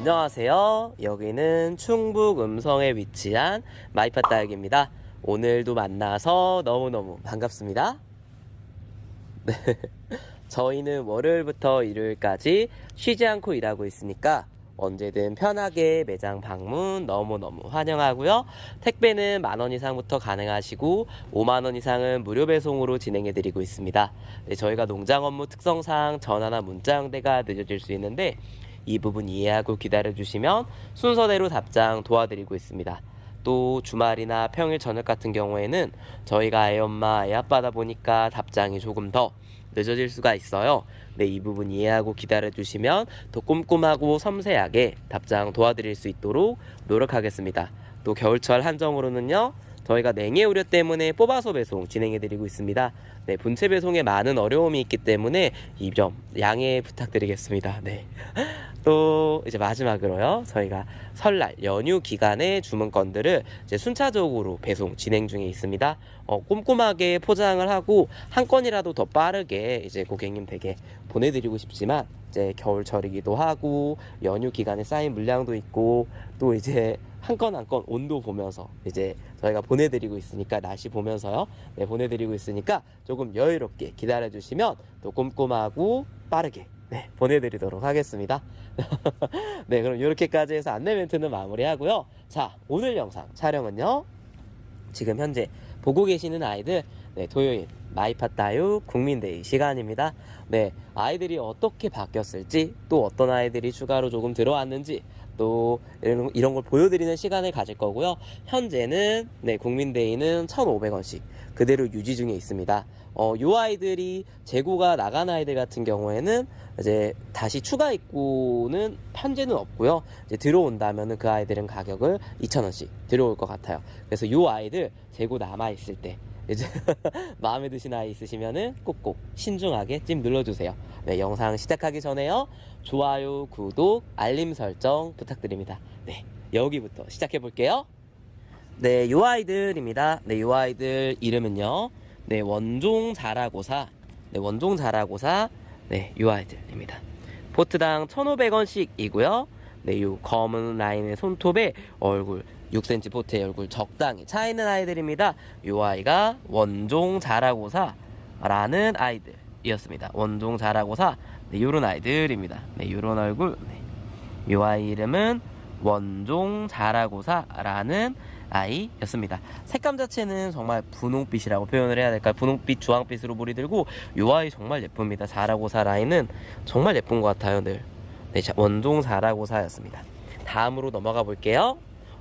안녕하세요. 여기는 충북 음성에 위치한 마이파딸기입니다. 오늘도 만나서 너무너무 반갑습니다. 네. 저희는 월요일부터 일요일까지 쉬지 않고 일하고 있으니까 언제든 편하게 매장 방문 너무너무 환영하고요. 택배는 10,000원 이상부터 가능하시고 50,000원 이상은 무료 배송으로 진행해드리고 있습니다. 네, 저희가 농장 업무 특성상 전화나 문자 응대가 늦어질 수 있는데 이 부분 이해하고 기다려주시면 순서대로 답장 도와드리고 있습니다. 또 주말이나 평일 저녁 같은 경우에는 저희가 애엄마 애아빠다 보니까 답장이 조금 더 늦어질 수가 있어요. 네, 이 부분 이해하고 기다려주시면 더 꼼꼼하고 섬세하게 답장 도와드릴 수 있도록 노력하겠습니다. 또 겨울철 한정으로는요, 저희가 냉해 우려 때문에 뽑아서 배송 진행해드리고 있습니다. 네, 분체 배송에 많은 어려움이 있기 때문에 이 점 양해 부탁드리겠습니다. 네. 또 이제 마지막으로요, 저희가 설날 연휴 기간에 주문건들을 이제 순차적으로 배송 진행 중에 있습니다. 꼼꼼하게 포장을 하고 한 건이라도 더 빠르게 이제 고객님 댁에 보내드리고 싶지만 이제 겨울철이기도 하고 연휴 기간에 쌓인 물량도 있고 또 이제 한 건 한 건 온도 보면서 이제 저희가 보내드리고 있으니까 날씨 보면서요, 네, 보내드리고 있으니까 조금 여유롭게 기다려주시면 또 꼼꼼하고 빠르게 네, 보내드리도록 하겠습니다. 네, 그럼 이렇게까지 해서 안내 멘트는 마무리하고요. 자, 오늘 영상 촬영은요, 지금 현재 보고 계시는 아이들, 네, 토요일 마이파따유 국민데이 시간입니다. 네, 아이들이 어떻게 바뀌었을지, 또 어떤 아이들이 추가로 조금 들어왔는지, 또 이런 걸 보여드리는 시간을 가질 거고요. 현재는 네, 국민데이는 1,500원씩 그대로 유지 중에 있습니다. 요 아이들이 재고가 나간 아이들 같은 경우에는 이제 다시 추가 입고는 현재는 없고요. 이제 들어온다면은 그 아이들은 가격을 2,000원씩 들어올 것 같아요. 그래서 요 아이들 재고 남아 있을 때 이제 마음에 드신 아이 있으시면은 꼭꼭 신중하게 찜 눌러주세요. 네, 영상 시작하기 전에요, 좋아요, 구독, 알림 설정 부탁드립니다. 네, 여기부터 시작해 볼게요. 네, 요 아이들입니다. 네, 요 아이들 이름은요, 네, 원종 자라고사. 네, 원종 자라고사. 네, 요 아이들입니다. 포트당 1,500원씩이고요. 네, 요 검은 라인의 손톱에 얼굴 6cm 포트의 얼굴 적당히 차 있는 아이들입니다. 요 아이가 원종 자라고사라는 아이들이었습니다. 원종 자라고사. 네, 요런 아이들입니다. 네, 요런 얼굴. 네. 요 아이 이름은 원종 자라고사라는 아이였습니다. 색감 자체는 정말 분홍빛이라고 표현을 해야 될까요? 분홍빛, 주황빛으로 물이 들고 요 아이 정말 예쁩니다. 자라고사 라인은 정말 예쁜 것 같아요. 늘. 네, 원종 자라고사였습니다. 다음으로 넘어가 볼게요.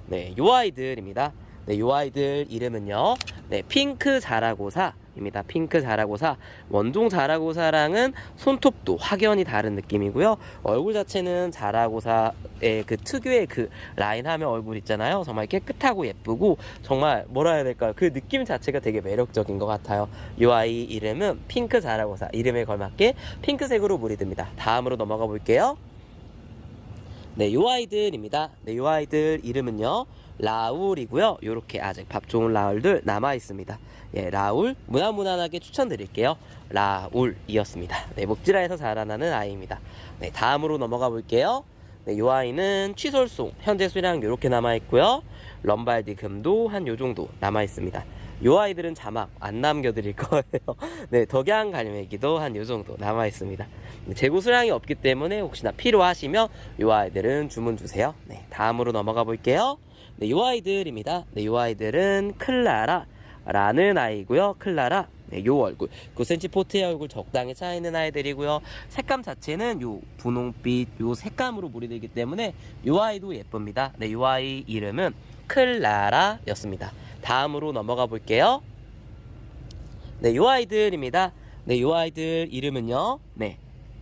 네, 요 아이들입니다. 네, 요 아이들 이름은요, 네, 핑크 자라고사입니다. 핑크 자라고사. 원종 자라고사랑은 손톱도 확연히 다른 느낌이고요. 얼굴 자체는 자라고사의 그 특유의 그 라인 하면 얼굴 있잖아요. 정말 깨끗하고 예쁘고 정말 뭐라 해야 될까요? 그 느낌 자체가 되게 매력적인 것 같아요. 요 아이 이름은 핑크 자라고사. 이름에 걸맞게 핑크색으로 물이 듭니다. 다음으로 넘어가 볼게요. 네, 요 아이들입니다. 네, 요 아이들 이름은요, 라울이고요. 요렇게 아직 밥 좋은 라울들 남아 있습니다. 예, 라울 무난무난하게 추천드릴게요. 라울이었습니다. 네, 목지라에서 자라나는 아이입니다. 네, 다음으로 넘어가 볼게요. 네, 요 아이는 취솔송 현재 수량 요렇게 남아 있고요. 럼발디 금도 한 요 정도 남아 있습니다. 요 아이들은 자막 안 남겨드릴 거예요. 네, 덕양 갈매기도 한 요 정도 남아 있습니다. 재고 수량이 없기 때문에 혹시나 필요하시면 요 아이들은 주문 주세요. 네, 다음으로 넘어가 볼게요. 네, 요 아이들입니다. 네, 요 아이들은 클라라라는 아이고요. 클라라. 네, 요 얼굴 9cm 포트의 얼굴 적당히 차 있는 아이들이고요. 색감 자체는 요 분홍빛 요 색감으로 물이 들기 때문에 요 아이도 예쁩니다. 네, 요 아이 이름은 클라라였습니다. 다음으로 넘어가 볼게요. 네, 요 아이들입니다. 네, 요 아이들 이름은요, 네,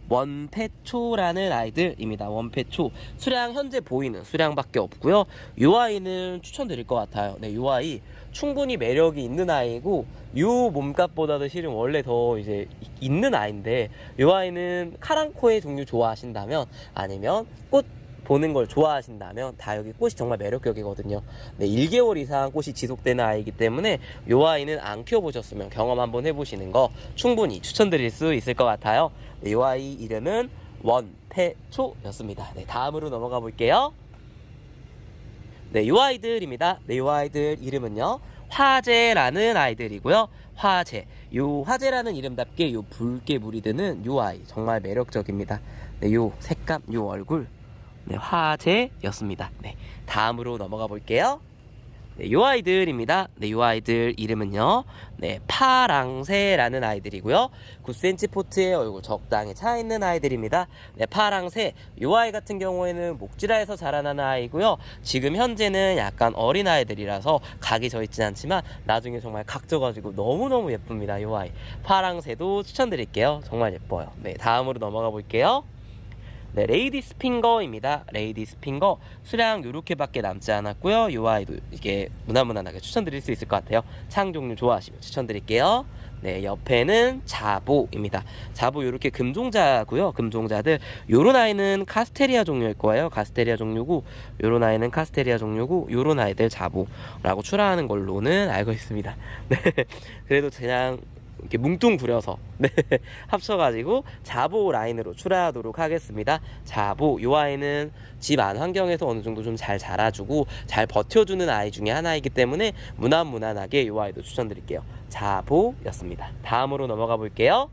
원패초라는 아이들입니다. 원패초. 수량 현재 보이는 수량밖에 없고요. 요 아이는 추천드릴 것 같아요. 네, 요 아이 충분히 매력이 있는 아이고 요 몸값보다도 실은 원래 더 이제 있는 아이인데, 요 아이는 카랑코의 종류 좋아하신다면 아니면 꽃 보는 걸 좋아하신다면 다 여기 꽃이 정말 매력적이거든요. 네, 1개월 이상 꽃이 지속되는 아이이기 때문에 요 아이는 안 키워보셨으면 경험 한번 해보시는 거 충분히 추천드릴 수 있을 것 같아요. 네, 요 아이 이름은 원패초였습니다. 네, 다음으로 넘어가 볼게요. 네, 요 아이들입니다. 네, 요 아이들 이름은요, 화재라는 아이들이고요. 화재. 요 화재라는 이름답게 요 붉게 물이 드는 요 아이 정말 매력적입니다. 네, 요 색감, 요 얼굴. 네, 화재였습니다. 네, 다음으로 넘어가 볼게요. 네, 요 아이들입니다. 네, 요 아이들 이름은요, 네, 파랑새라는 아이들이고요. 9cm 포트의 얼굴 적당히 차 있는 아이들입니다. 네, 파랑새. 요 아이 같은 경우에는 목지라에서 자라나는 아이고요. 지금 현재는 약간 어린 아이들이라서 각이 져 있진 않지만 나중에 정말 각 져가지고 너무너무 예쁩니다. 요 아이. 파랑새도 추천드릴게요. 정말 예뻐요. 네, 다음으로 넘어가 볼게요. 네, 레이디스 핑거입니다. 레이디스 핑거. 수량 요렇게밖에 남지 않았고요. 요 아이도 이게 무난무난하게 추천드릴 수 있을 것 같아요. 창 종류 좋아하시면 추천드릴게요. 네, 옆에는 자보입니다. 자보 요렇게 금종자고요. 금종자들. 요런 아이는 카스테리아 종류일 거예요. 카스테리아 종류고, 요런 아이는 카스테리아 종류고, 요런 아이들 자보라고 출하하는 걸로는 알고 있습니다. 네, 그래도 그냥 이렇게 뭉뚱그려서 네, 합쳐가지고 자보 라인으로 출하하도록 하겠습니다. 자보, 요 아이는 집 안 환경에서 어느 정도 좀 잘 자라주고 잘 버텨주는 아이 중에 하나이기 때문에 무난무난하게 요 아이도 추천드릴게요. 자보였습니다. 다음으로 넘어가 볼게요.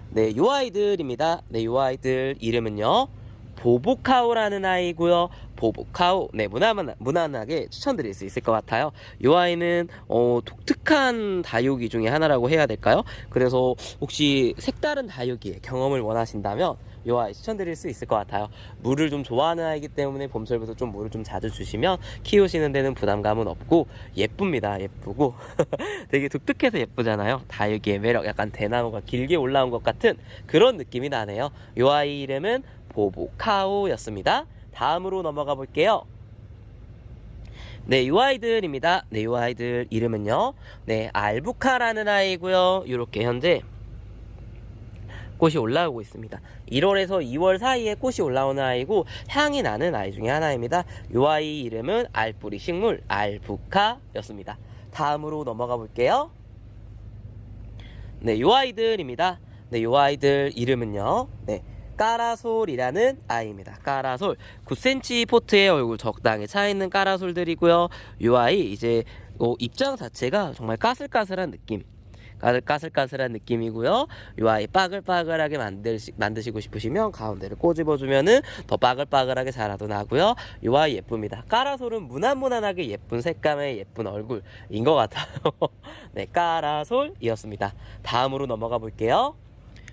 네, 요 아이들입니다. 네, 요 아이들 이름은요, 보보카오라는 아이고요. 보보카오. 네, 무난하게 추천드릴 수 있을 것 같아요. 이 아이는 독특한 다육이 중에 하나라고 해야 될까요? 그래서 혹시 색다른 다육이의 경험을 원하신다면 이 아이 추천드릴 수 있을 것 같아요. 물을 좀 좋아하는 아이기 때문에 봄철부터 좀 물을 좀 자주 주시면 키우시는 데는 부담감은 없고 예쁩니다. 예쁘고 되게 독특해서 예쁘잖아요. 다육이의 매력, 약간 대나무가 길게 올라온 것 같은 그런 느낌이 나네요. 이 아이 이름은 보보카오였습니다. 다음으로 넘어가 볼게요. 네, 이 아이들입니다. 네, 이 아이들 이름은요, 네, 알부카라는 아이고요. 이렇게 현재 꽃이 올라오고 있습니다. 1월에서 2월 사이에 꽃이 올라오는 아이고 향이 나는 아이 중에 하나입니다. 이 아이 이름은 알뿌리 식물 알부카였습니다. 다음으로 넘어가 볼게요. 네, 이 아이들입니다. 네, 이 아이들 이름은요, 네, 까라솔이라는 아이입니다. 까라솔. 9cm 포트의 얼굴 적당히 차 있는 까라솔들이고요. 이 아이 이제 입장 자체가 정말 까슬까슬한 느낌. 까슬까슬한 느낌이고요. 이 아이 빠글빠글하게 만드시고 싶으시면 가운데를 꼬집어주면은 더 빠글빠글하게 자라도 나고요. 이 아이 예쁩니다. 까라솔은 무난무난하게 예쁜 색감의 예쁜 얼굴인 것 같아요. 네, 까라솔이었습니다. 다음으로 넘어가 볼게요.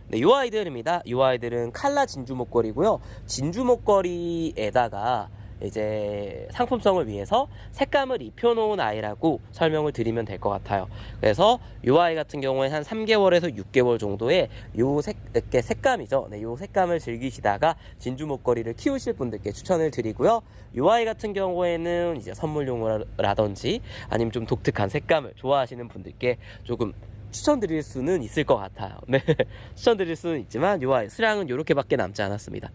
네, 요 아이들입니다. 요 아이들은 칼라 진주 목걸이고요. 진주 목걸이에다가 이제 상품성을 위해서 색감을 입혀놓은 아이라고 설명을 드리면 될 것 같아요. 그래서 요 아이 같은 경우에 한 3개월에서 6개월 정도의 이렇게 색감이죠. 네, 요 색감을 즐기시다가 진주 목걸이를 키우실 분들께 추천을 드리고요. 요 아이 같은 경우에는 이제 선물용이라든지 아니면 좀 독특한 색감을 좋아하시는 분들께 조금 추천드릴 수는 있을 것 같아요. 네, 추천드릴 수는 있지만 요 아이 수량은 요렇게밖에 남지 않았습니다.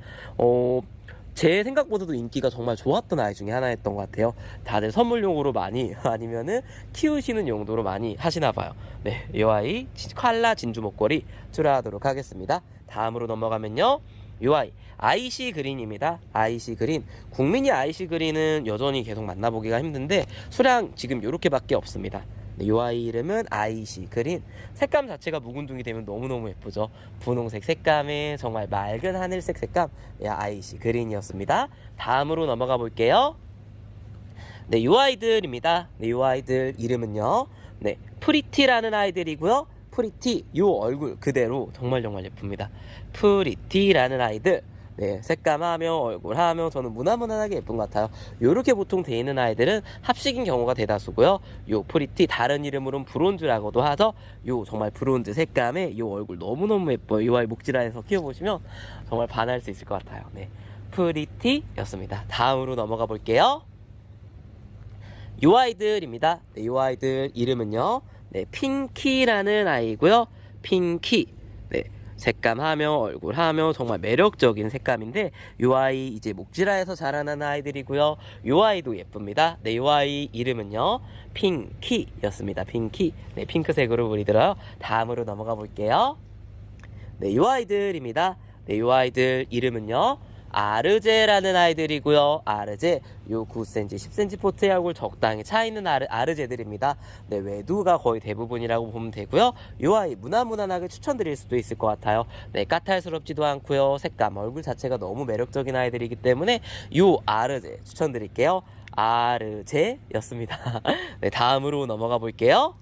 제 생각보다도 인기가 정말 좋았던 아이 중에 하나였던 것 같아요. 다들 선물용으로 많이 아니면은 키우시는 용도로 많이 하시나 봐요. 네, 이 아이 칼라 진주 목걸이 출하하도록 하겠습니다. 다음으로 넘어가면요, 이 아이 아이시 그린입니다. 아이시 그린. 국민이 아이시 그린은 여전히 계속 만나보기가 힘든데 수량 지금 요렇게밖에 없습니다. 이 아이 이름은 아이시 그린. 색감 자체가 묵은둥이 되면 너무너무 예쁘죠. 분홍색 색감에 정말 맑은 하늘색 색감, 아이시 그린이었습니다. 다음으로 넘어가 볼게요. 네, 이 아이들입니다. 네, 이 아이들 이름은요, 네, 프리티라는 아이들이고요. 프리티, 이 얼굴 그대로 정말 예쁩니다. 프리티라는 아이들. 네, 색감하며 얼굴하며 저는 무난무난하게 예쁜 것 같아요. 요렇게 보통 돼 있는 아이들은 합식인 경우가 대다수고요. 요 프리티, 다른 이름으로는 브론즈라고도 하죠. 요 정말 브론즈 색감에 요 얼굴 너무너무 예뻐요. 요 아이 목지라에서 키워보시면 정말 반할 수 있을 것 같아요. 네, 프리티였습니다. 다음으로 넘어가 볼게요. 요 아이들입니다. 네, 요 아이들 이름은요, 네, 핑키라는 아이고요. 핑키. 네, 색감하며 얼굴하며 정말 매력적인 색감인데 요 아이 이제 목지라에서 자라나는 아이들이고요. 요 아이도 예쁩니다. 네, 요 아이 이름은요, 핑키였습니다. 핑키. 네, 핑크색으로 물이 들어요. 다음으로 넘어가 볼게요. 네, 요 아이들입니다. 네, 요 아이들 이름은요. 아르제라는 아이들이고요. 아르제, 요 9cm, 10cm 포트의 얼굴 적당히 차 있는 아르제들입니다. 네, 외두가 거의 대부분이라고 보면 되고요. 요 아이 무난무난하게 추천드릴 수도 있을 것 같아요. 네, 까탈스럽지도 않고요. 색감, 얼굴 자체가 너무 매력적인 아이들이기 때문에 요 아르제 추천드릴게요. 아르제였습니다. 네, 다음으로 넘어가 볼게요.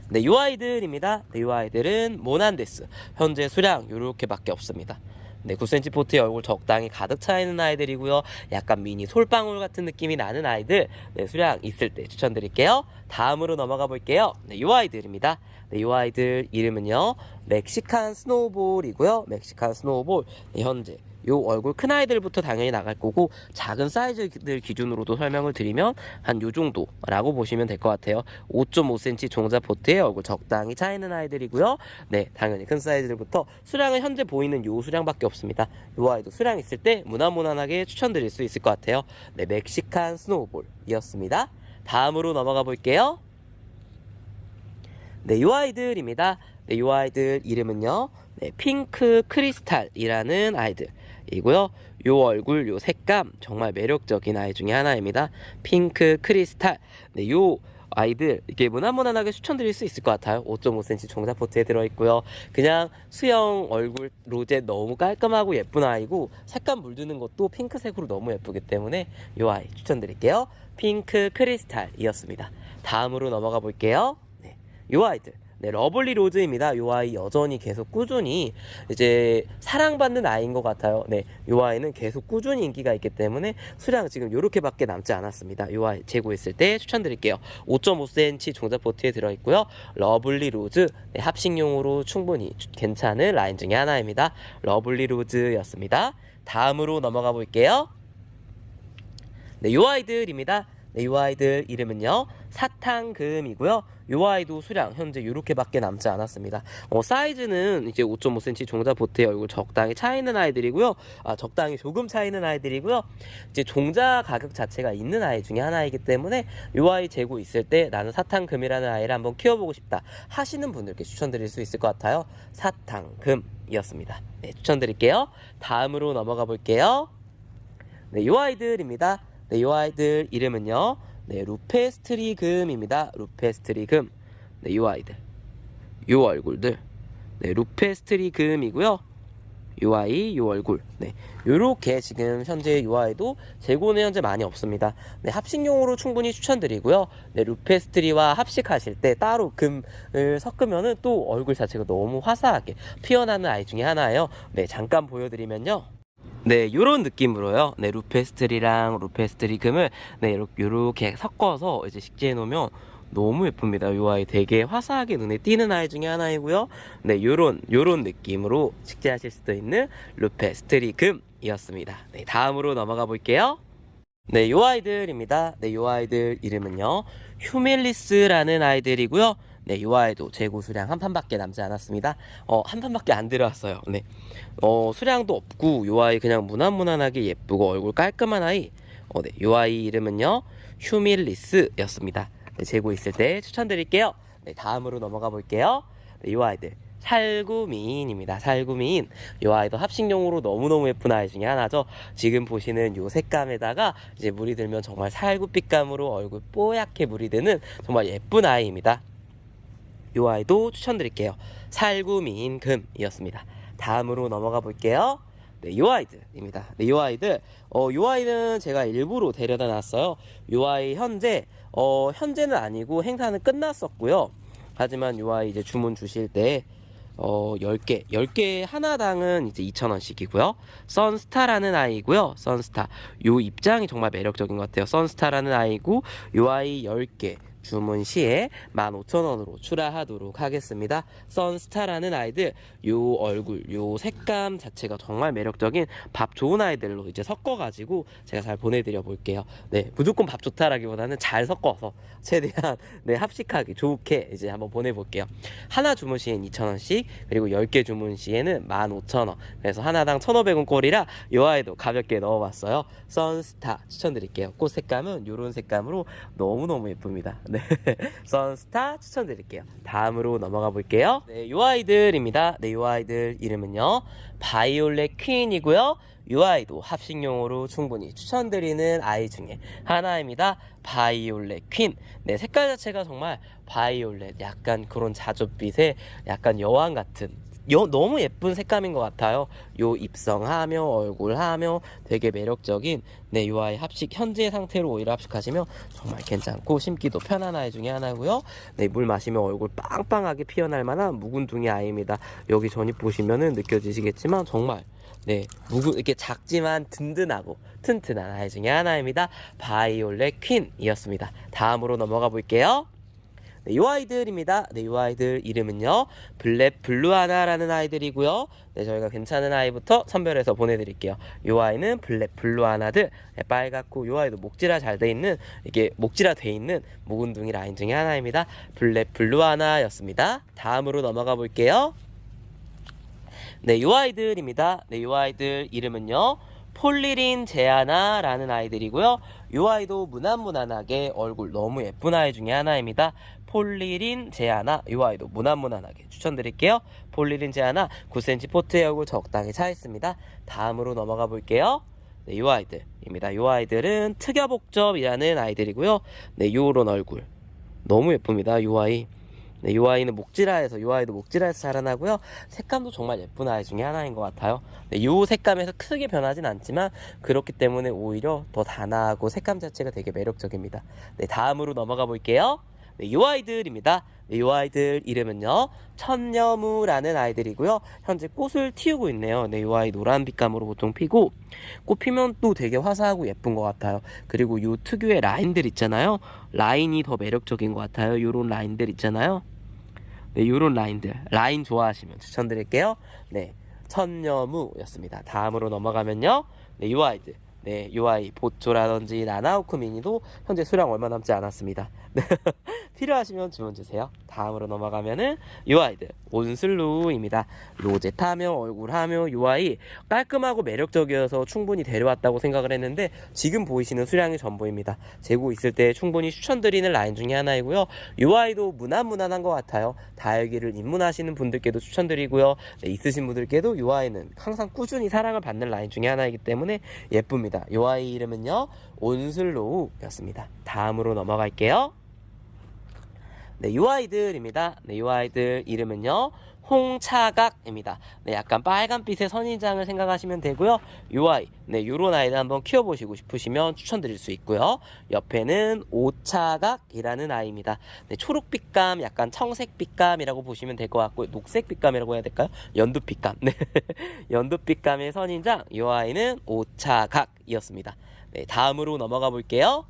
네, 요 아이들입니다. 네, 요 아이들은 모난데스. 현재 수량 요렇게밖에 없습니다. 네, 9cm 포트의 얼굴 적당히 가득 차 있는 아이들이고요. 약간 미니 솔방울 같은 느낌이 나는 아이들. 네, 수량 있을 때 추천드릴게요. 다음으로 넘어가 볼게요. 네, 요 아이들입니다. 네, 요 아이들 이름은요. 멕시칸 스노우볼이고요. 멕시칸 스노우볼. 네, 현재 요 얼굴 큰 아이들부터 당연히 나갈 거고, 작은 사이즈들 기준으로도 설명을 드리면 한 요 정도라고 보시면 될 것 같아요. 5.5cm 종자 포트에 얼굴 적당히 차 있는 아이들이고요. 네, 당연히 큰 사이즈들부터 수량은 현재 보이는 요 수량밖에 없습니다. 요 아이도 수량 있을 때 무난무난하게 추천드릴 수 있을 것 같아요. 네, 멕시칸 스노우볼이었습니다. 다음으로 넘어가 볼게요. 네, 요 아이들입니다. 네, 요 아이들 이름은요. 네, 핑크 크리스탈이라는 아이들이고요. 요 얼굴, 요 색감 정말 매력적인 아이 중에 하나입니다. 핑크 크리스탈. 네, 요 아이들 이게 무난무난하게 추천드릴 수 있을 것 같아요. 5.5cm 종자 포트에 들어있고요. 그냥 수영 얼굴 로제 너무 깔끔하고 예쁜 아이고, 색감 물드는 것도 핑크색으로 너무 예쁘기 때문에 요 아이 추천드릴게요. 핑크 크리스탈이었습니다. 다음으로 넘어가 볼게요. 네, 요 아이들. 네, 러블리 로즈입니다. 요 아이 여전히 계속 꾸준히 이제 사랑받는 아이인 것 같아요. 네, 요 아이는 계속 꾸준히 인기가 있기 때문에 수량 지금 요렇게밖에 남지 않았습니다. 요 아이 재고있을 때 추천드릴게요. 5.5cm 종자 포트에 들어있고요. 러블리 로즈, 네, 합식용으로 충분히 괜찮은 라인 중에 하나입니다. 러블리 로즈였습니다. 다음으로 넘어가 볼게요. 네, 요 아이들입니다. 네, 요 아이들 이름은요. 사탕금이고요. 요 아이도 수량 현재 요렇게밖에 남지 않았습니다. 사이즈는 이제 5.5cm 종자 보트에 얼굴 적당히 차 있는 아이들이고요. 적당히 조금 차 있는 아이들이고요. 이제 종자 가격 자체가 있는 아이 중에 하나이기 때문에 요 아이 재고 있을 때 나는 사탕금이라는 아이를 한번 키워보고 싶다 하시는 분들께 추천드릴 수 있을 것 같아요. 사탕금이었습니다. 네, 추천드릴게요. 다음으로 넘어가 볼게요. 네, 요 아이들입니다. 네, 요 아이들 이름은요. 네, 루페스트리금입니다. 루페스트리금. 네, 요 아이들. 요 얼굴들. 네, 루페스트리금이고요. 요 아이, 요 얼굴. 네, 요렇게 지금 현재 요 아이도 재고는 현재 많이 없습니다. 네, 합식용으로 충분히 추천드리고요. 네, 루페스트리와 합식하실 때 따로 금을 섞으면은 또 얼굴 자체가 너무 화사하게 피어나는 아이 중에 하나예요. 네, 잠깐 보여드리면요. 네, 요런 느낌으로요. 네, 루페스트리랑 루페스트리금을 네, 요렇게 섞어서 이제 식재해 놓으면 너무 예쁩니다. 요 아이 되게 화사하게 눈에 띄는 아이 중에 하나이고요. 네, 요런 느낌으로 식재하실 수도 있는 루페스트리금이었습니다. 네, 다음으로 넘어가 볼게요. 네, 요 아이들입니다. 네, 요 아이들 이름은요. 휴밀리스라는 아이들이고요. 네, 요 아이도 재고 수량 한 판밖에 남지 않았습니다. 한 판밖에 안 들어왔어요. 네, 수량도 없고 요 아이 그냥 무난무난하게 예쁘고 얼굴 깔끔한 아이. 네, 요 아이 이름은요. 휴밀리스였습니다. 네, 재고 있을 때 추천드릴게요. 네, 다음으로 넘어가 볼게요. 네, 요 아이들. 살구미인입니다. 살구미인. 요 아이도 합식용으로 너무너무 예쁜 아이 중에 하나죠. 지금 보시는 요 색감에다가 이제 물이 들면 정말 살구빛감으로 얼굴 뽀얗게 물이 드는 정말 예쁜 아이입니다. 요 아이도 추천드릴게요. 살구미인금이었습니다. 다음으로 넘어가 볼게요. 네, 요 아이들입니다. 네, 요 아이들. 요 아이는 제가 일부러 데려다 놨어요. 요 아이 현재는 아니고 행사는 끝났었고요. 하지만 요 아이 이제 주문 주실 때 10개 하나당은 이제 2,000원씩이고요. 선스타라는 아이고요. 선스타. 요 입장이 정말 매력적인 것 같아요. 선스타라는 아이고 요 아이 10개 주문 시에 15,000원으로 출하하도록 하겠습니다. 선스타라는 아이들, 요 얼굴, 요 색감 자체가 정말 매력적인 밥 좋은 아이들로 이제 섞어가지고 제가 잘 보내드려 볼게요. 네, 무조건 밥 좋다라기보다는 잘 섞어서 최대한 네, 합식하기 좋게 이제 한번 보내볼게요. 하나 주문 시에는 2,000원씩, 그리고 10개 주문 시에는 15,000원. 그래서 하나당 1,500원 꼴이라 요 아이도 가볍게 넣어봤어요. 선스타 추천드릴게요. 꽃 색감은 요런 색감으로 너무너무 예쁩니다. 네, 선스타 추천드릴게요. 다음으로 넘어가 볼게요. 네, 요 아이들입니다. 네, 요 아이들 이름은요, 바이올렛 퀸이고요. 요 아이도 합식용으로 충분히 추천드리는 아이 중에 하나입니다. 바이올렛 퀸. 네, 색깔 자체가 정말 바이올렛, 약간 그런 자줏빛의 약간 여왕 같은 너무 예쁜 색감인 것 같아요. 요 입성하며 얼굴하며 되게 매력적인, 네, 요 아이 합식 현재 상태로 오히려 합식하시면 정말 괜찮고 심기도 편한 아이 중에 하나고요. 네, 물 마시면 얼굴 빵빵하게 피어날 만한 묵은둥이 아이입니다. 여기 전입 보시면은 느껴지시겠지만 정말, 네, 이렇게 작지만 든든하고 튼튼한 아이 중에 하나입니다. 바이올렛 퀸이었습니다. 다음으로 넘어가 볼게요. 네, 이 아이들입니다. 네, 이 아이들 이름은요, 블랙 블루아나라는 아이들이고요. 네, 저희가 괜찮은 아이부터 선별해서 보내드릴게요. 이 아이는 블랙 블루아나들, 네, 빨갛고 이 아이도 목질화 잘 돼 있는, 이게 목질화 돼 있는 묵은둥이 라인 중에 하나입니다. 블랙 블루아나였습니다. 다음으로 넘어가 볼게요. 네, 요 아이들입니다. 네, 요 아이들 이름은요, 폴리린 제아나라는 아이들이고요. 요 아이도 무난무난하게 얼굴 너무 예쁜 아이 중에 하나입니다. 폴리린 제아나, 요 아이도 무난무난하게 추천드릴게요. 폴리린 제아나 9cm 포트의 얼굴 적당히 차 있습니다. 다음으로 넘어가 볼게요. 네, 요 아이들입니다. 요 아이들은 특여복접이라는 아이들이고요. 네, 요런 얼굴 너무 예쁩니다. 요 아이. 네, 이 아이는 목질화에서, 이 아이도 목질화에서 자라나고요. 색감도 정말 예쁜 아이 중에 하나인 것 같아요. 네, 이 색감에서 크게 변하진 않지만 그렇기 때문에 오히려 더 단아하고 색감 자체가 되게 매력적입니다. 네, 다음으로 넘어가 볼게요. 네, 이 아이들입니다. 네, 이 아이들 이름은요, 천녀무라는 아이들이고요. 현재 꽃을 틔우고 있네요. 네, 이 아이 노란 빛감으로 보통 피고, 꽃 피면 또 되게 화사하고 예쁜 것 같아요. 그리고 요 특유의 라인들 있잖아요. 라인이 더 매력적인 것 같아요. 요런 라인들 있잖아요. 네, 요런 라인들, 라인 좋아하시면 추천드릴게요. 네, 천녀무였습니다. 다음으로 넘어가면요, 네, 요 아이들. 네, 요 아이 보초라든지 나나우쿠 미니도 현재 수량 얼마 남지 않았습니다. 네, 필요하시면 주문 주세요. 다음으로 넘어가면은 요 아이들 온슬루입니다. 로제타며 얼굴하며 요 아이 깔끔하고 매력적이어서 충분히 데려왔다고 생각을 했는데 지금 보이시는 수량이 전부입니다. 재고 있을 때 충분히 추천드리는 라인 중에 하나이고요. 요 아이도 무난무난한 것 같아요. 다육이를 입문하시는 분들께도 추천드리고요. 네, 있으신 분들께도 요 아이는 항상 꾸준히 사랑을 받는 라인 중에 하나이기 때문에 예쁩니다. 요 아이 이름은요, 온슬로우였습니다. 다음으로 넘어갈게요. 네, 요 아이들입니다. 네, 요 아이들 이름은요, 홍차각입니다. 네, 약간 빨간빛의 선인장을 생각하시면 되고요. 요 아이, 네, 요런 아이를 한번 키워보시고 싶으시면 추천드릴 수 있고요. 옆에는 오차각이라는 아이입니다. 네, 초록빛감, 약간 청색빛감이라고 보시면 될 것 같고, 녹색빛감이라고 해야 될까요? 연두빛감. 네, 연두빛감의 선인장, 요 아이는 오차각이었습니다. 네, 다음으로 넘어가 볼게요.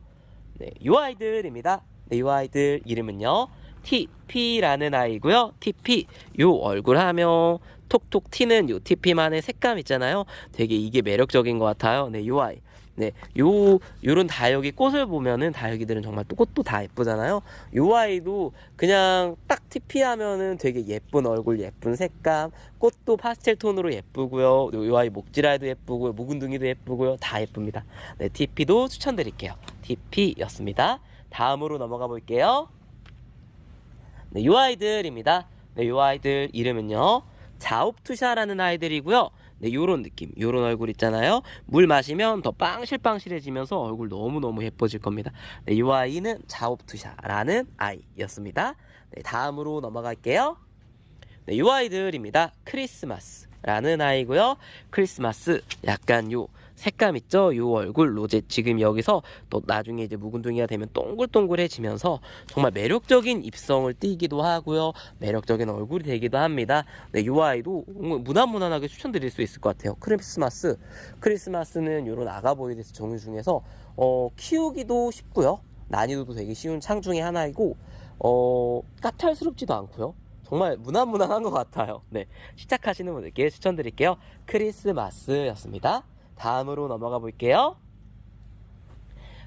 네, 요 아이들입니다. 네, 요 아이들 이름은요, TP라는 아이고요. TP, 요 얼굴 하며 톡톡 튀는 요 TP만의 색감 있잖아요. 되게 이게 매력적인 것 같아요. 네, 요 아이. 네, 요런 다육이 꽃을 보면은 다육이들은 정말 또 꽃도 다 예쁘잖아요. 요 아이도 그냥 딱 TP 하면은 되게 예쁜 얼굴, 예쁜 색감, 꽃도 파스텔 톤으로 예쁘고요. 요 아이 목지라도 예쁘고요. 묵은둥이도 예쁘고요. 다 예쁩니다. 네, TP도 추천드릴게요. TP였습니다. 다음으로 넘어가 볼게요. 네, 요 아이들입니다. 네, 요 아이들 이름은요, 자옵투샤라는 아이들이고요. 네, 요런 느낌, 요런 얼굴 있잖아요. 물 마시면 더 빵실빵실해지면서 얼굴 너무너무 예뻐질 겁니다. 네, 요 아이는 자옵투샤라는 아이였습니다. 네, 다음으로 넘어갈게요. 네, 요 아이들입니다. 크리스마스라는 아이고요. 크리스마스, 약간 요 색감 있죠? 요 얼굴 로제, 지금 여기서 또 나중에 이제 묵은둥이가 되면 동글동글해지면서 정말 매력적인 입성을 띠기도 하고요. 매력적인 얼굴이 되기도 합니다. 네, 요 아이도 무난무난하게 추천드릴 수 있을 것 같아요. 크리스마스는 요런 아가보이드스 종류 중에서 키우기도 쉽고요. 난이도도 되게 쉬운 창 중에 하나이고, 까탈스럽지도 않고요. 정말 무난무난한 것 같아요. 네, 시작하시는 분들께 추천드릴게요. 크리스마스였습니다. 다음으로 넘어가 볼게요.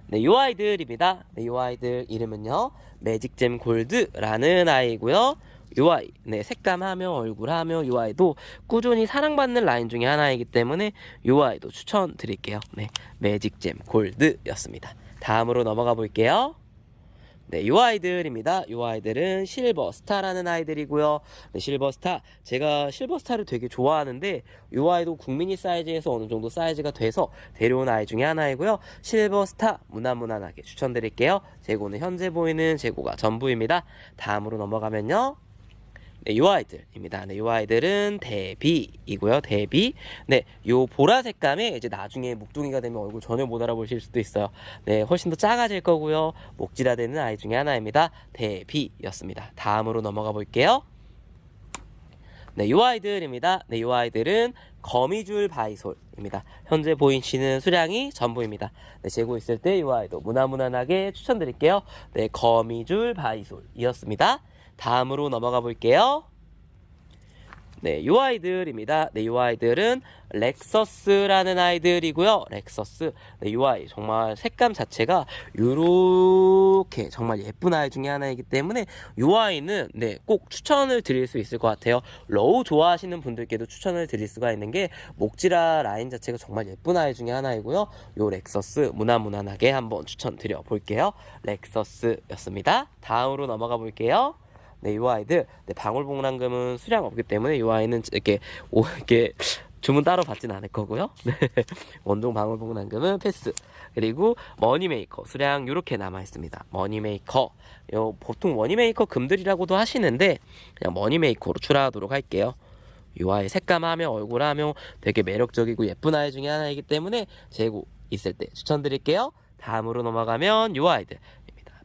네, 요 아이들입니다. 네, 요 아이들 이름은요, 매직잼 골드라는 아이고요. 요 아이, 네, 색감하며 얼굴하며 요 아이도 꾸준히 사랑받는 라인 중에 하나이기 때문에 요 아이도 추천드릴게요. 네, 매직잼 골드였습니다. 다음으로 넘어가 볼게요. 네, 요 아이들입니다. 요 아이들은 실버스타라는 아이들이고요. 네, 실버스타. 제가 실버스타를 되게 좋아하는데 요 아이도 국민이 사이즈에서 어느 정도 사이즈가 돼서 데려온 아이 중에 하나이고요. 실버스타 무난무난하게 추천드릴게요. 재고는 현재 보이는 재고가 전부입니다. 다음으로 넘어가면요. 네, 요 아이들입니다. 네, 요 아이들은 대비이고요. 대비. 네, 요 보라 색감에 이제 나중에 목둥이가 되면 얼굴 전혀 못 알아보실 수도 있어요. 네, 훨씬 더 작아질 거고요. 목질화되는 아이 중에 하나입니다. 대비였습니다. 다음으로 넘어가 볼게요. 네, 요 아이들입니다. 네, 요 아이들은 거미줄 바이솔입니다. 현재 보이시는 수량이 전부입니다. 네, 재고 있을 때 요 아이도 무난무난하게 추천드릴게요. 네, 거미줄 바이솔이었습니다. 다음으로 넘어가 볼게요. 네, 요 아이들입니다. 네, 요 아이들은 렉서스라는 아이들이고요. 렉서스. 네, 요 아이 정말 색감 자체가 요렇게 정말 예쁜 아이 중에 하나이기 때문에 요 아이는 네, 꼭 추천을 드릴 수 있을 것 같아요. 러우 좋아하시는 분들께도 추천을 드릴 수가 있는 게 목지라 라인 자체가 정말 예쁜 아이 중에 하나이고요. 요 렉서스 무난무난하게 한번 추천드려 볼게요. 렉서스였습니다. 다음으로 넘어가 볼게요. 네, 이 아이들, 네, 방울복랑금은 수량 없기 때문에 이 아이는 이렇게 주문 따로 받진 않을 거고요. 네, 원종 방울복랑금은 패스. 그리고 머니메이커 수량 이렇게 남아 있습니다. 머니메이커, 보통 머니메이커 금들이라고도 하시는데 그냥 머니메이커로 출하하도록 할게요. 이 아이 색감하며 얼굴하며 되게 매력적이고 예쁜 아이 중에 하나이기 때문에 재고 있을 때 추천드릴게요. 다음으로 넘어가면 이 아이들입니다.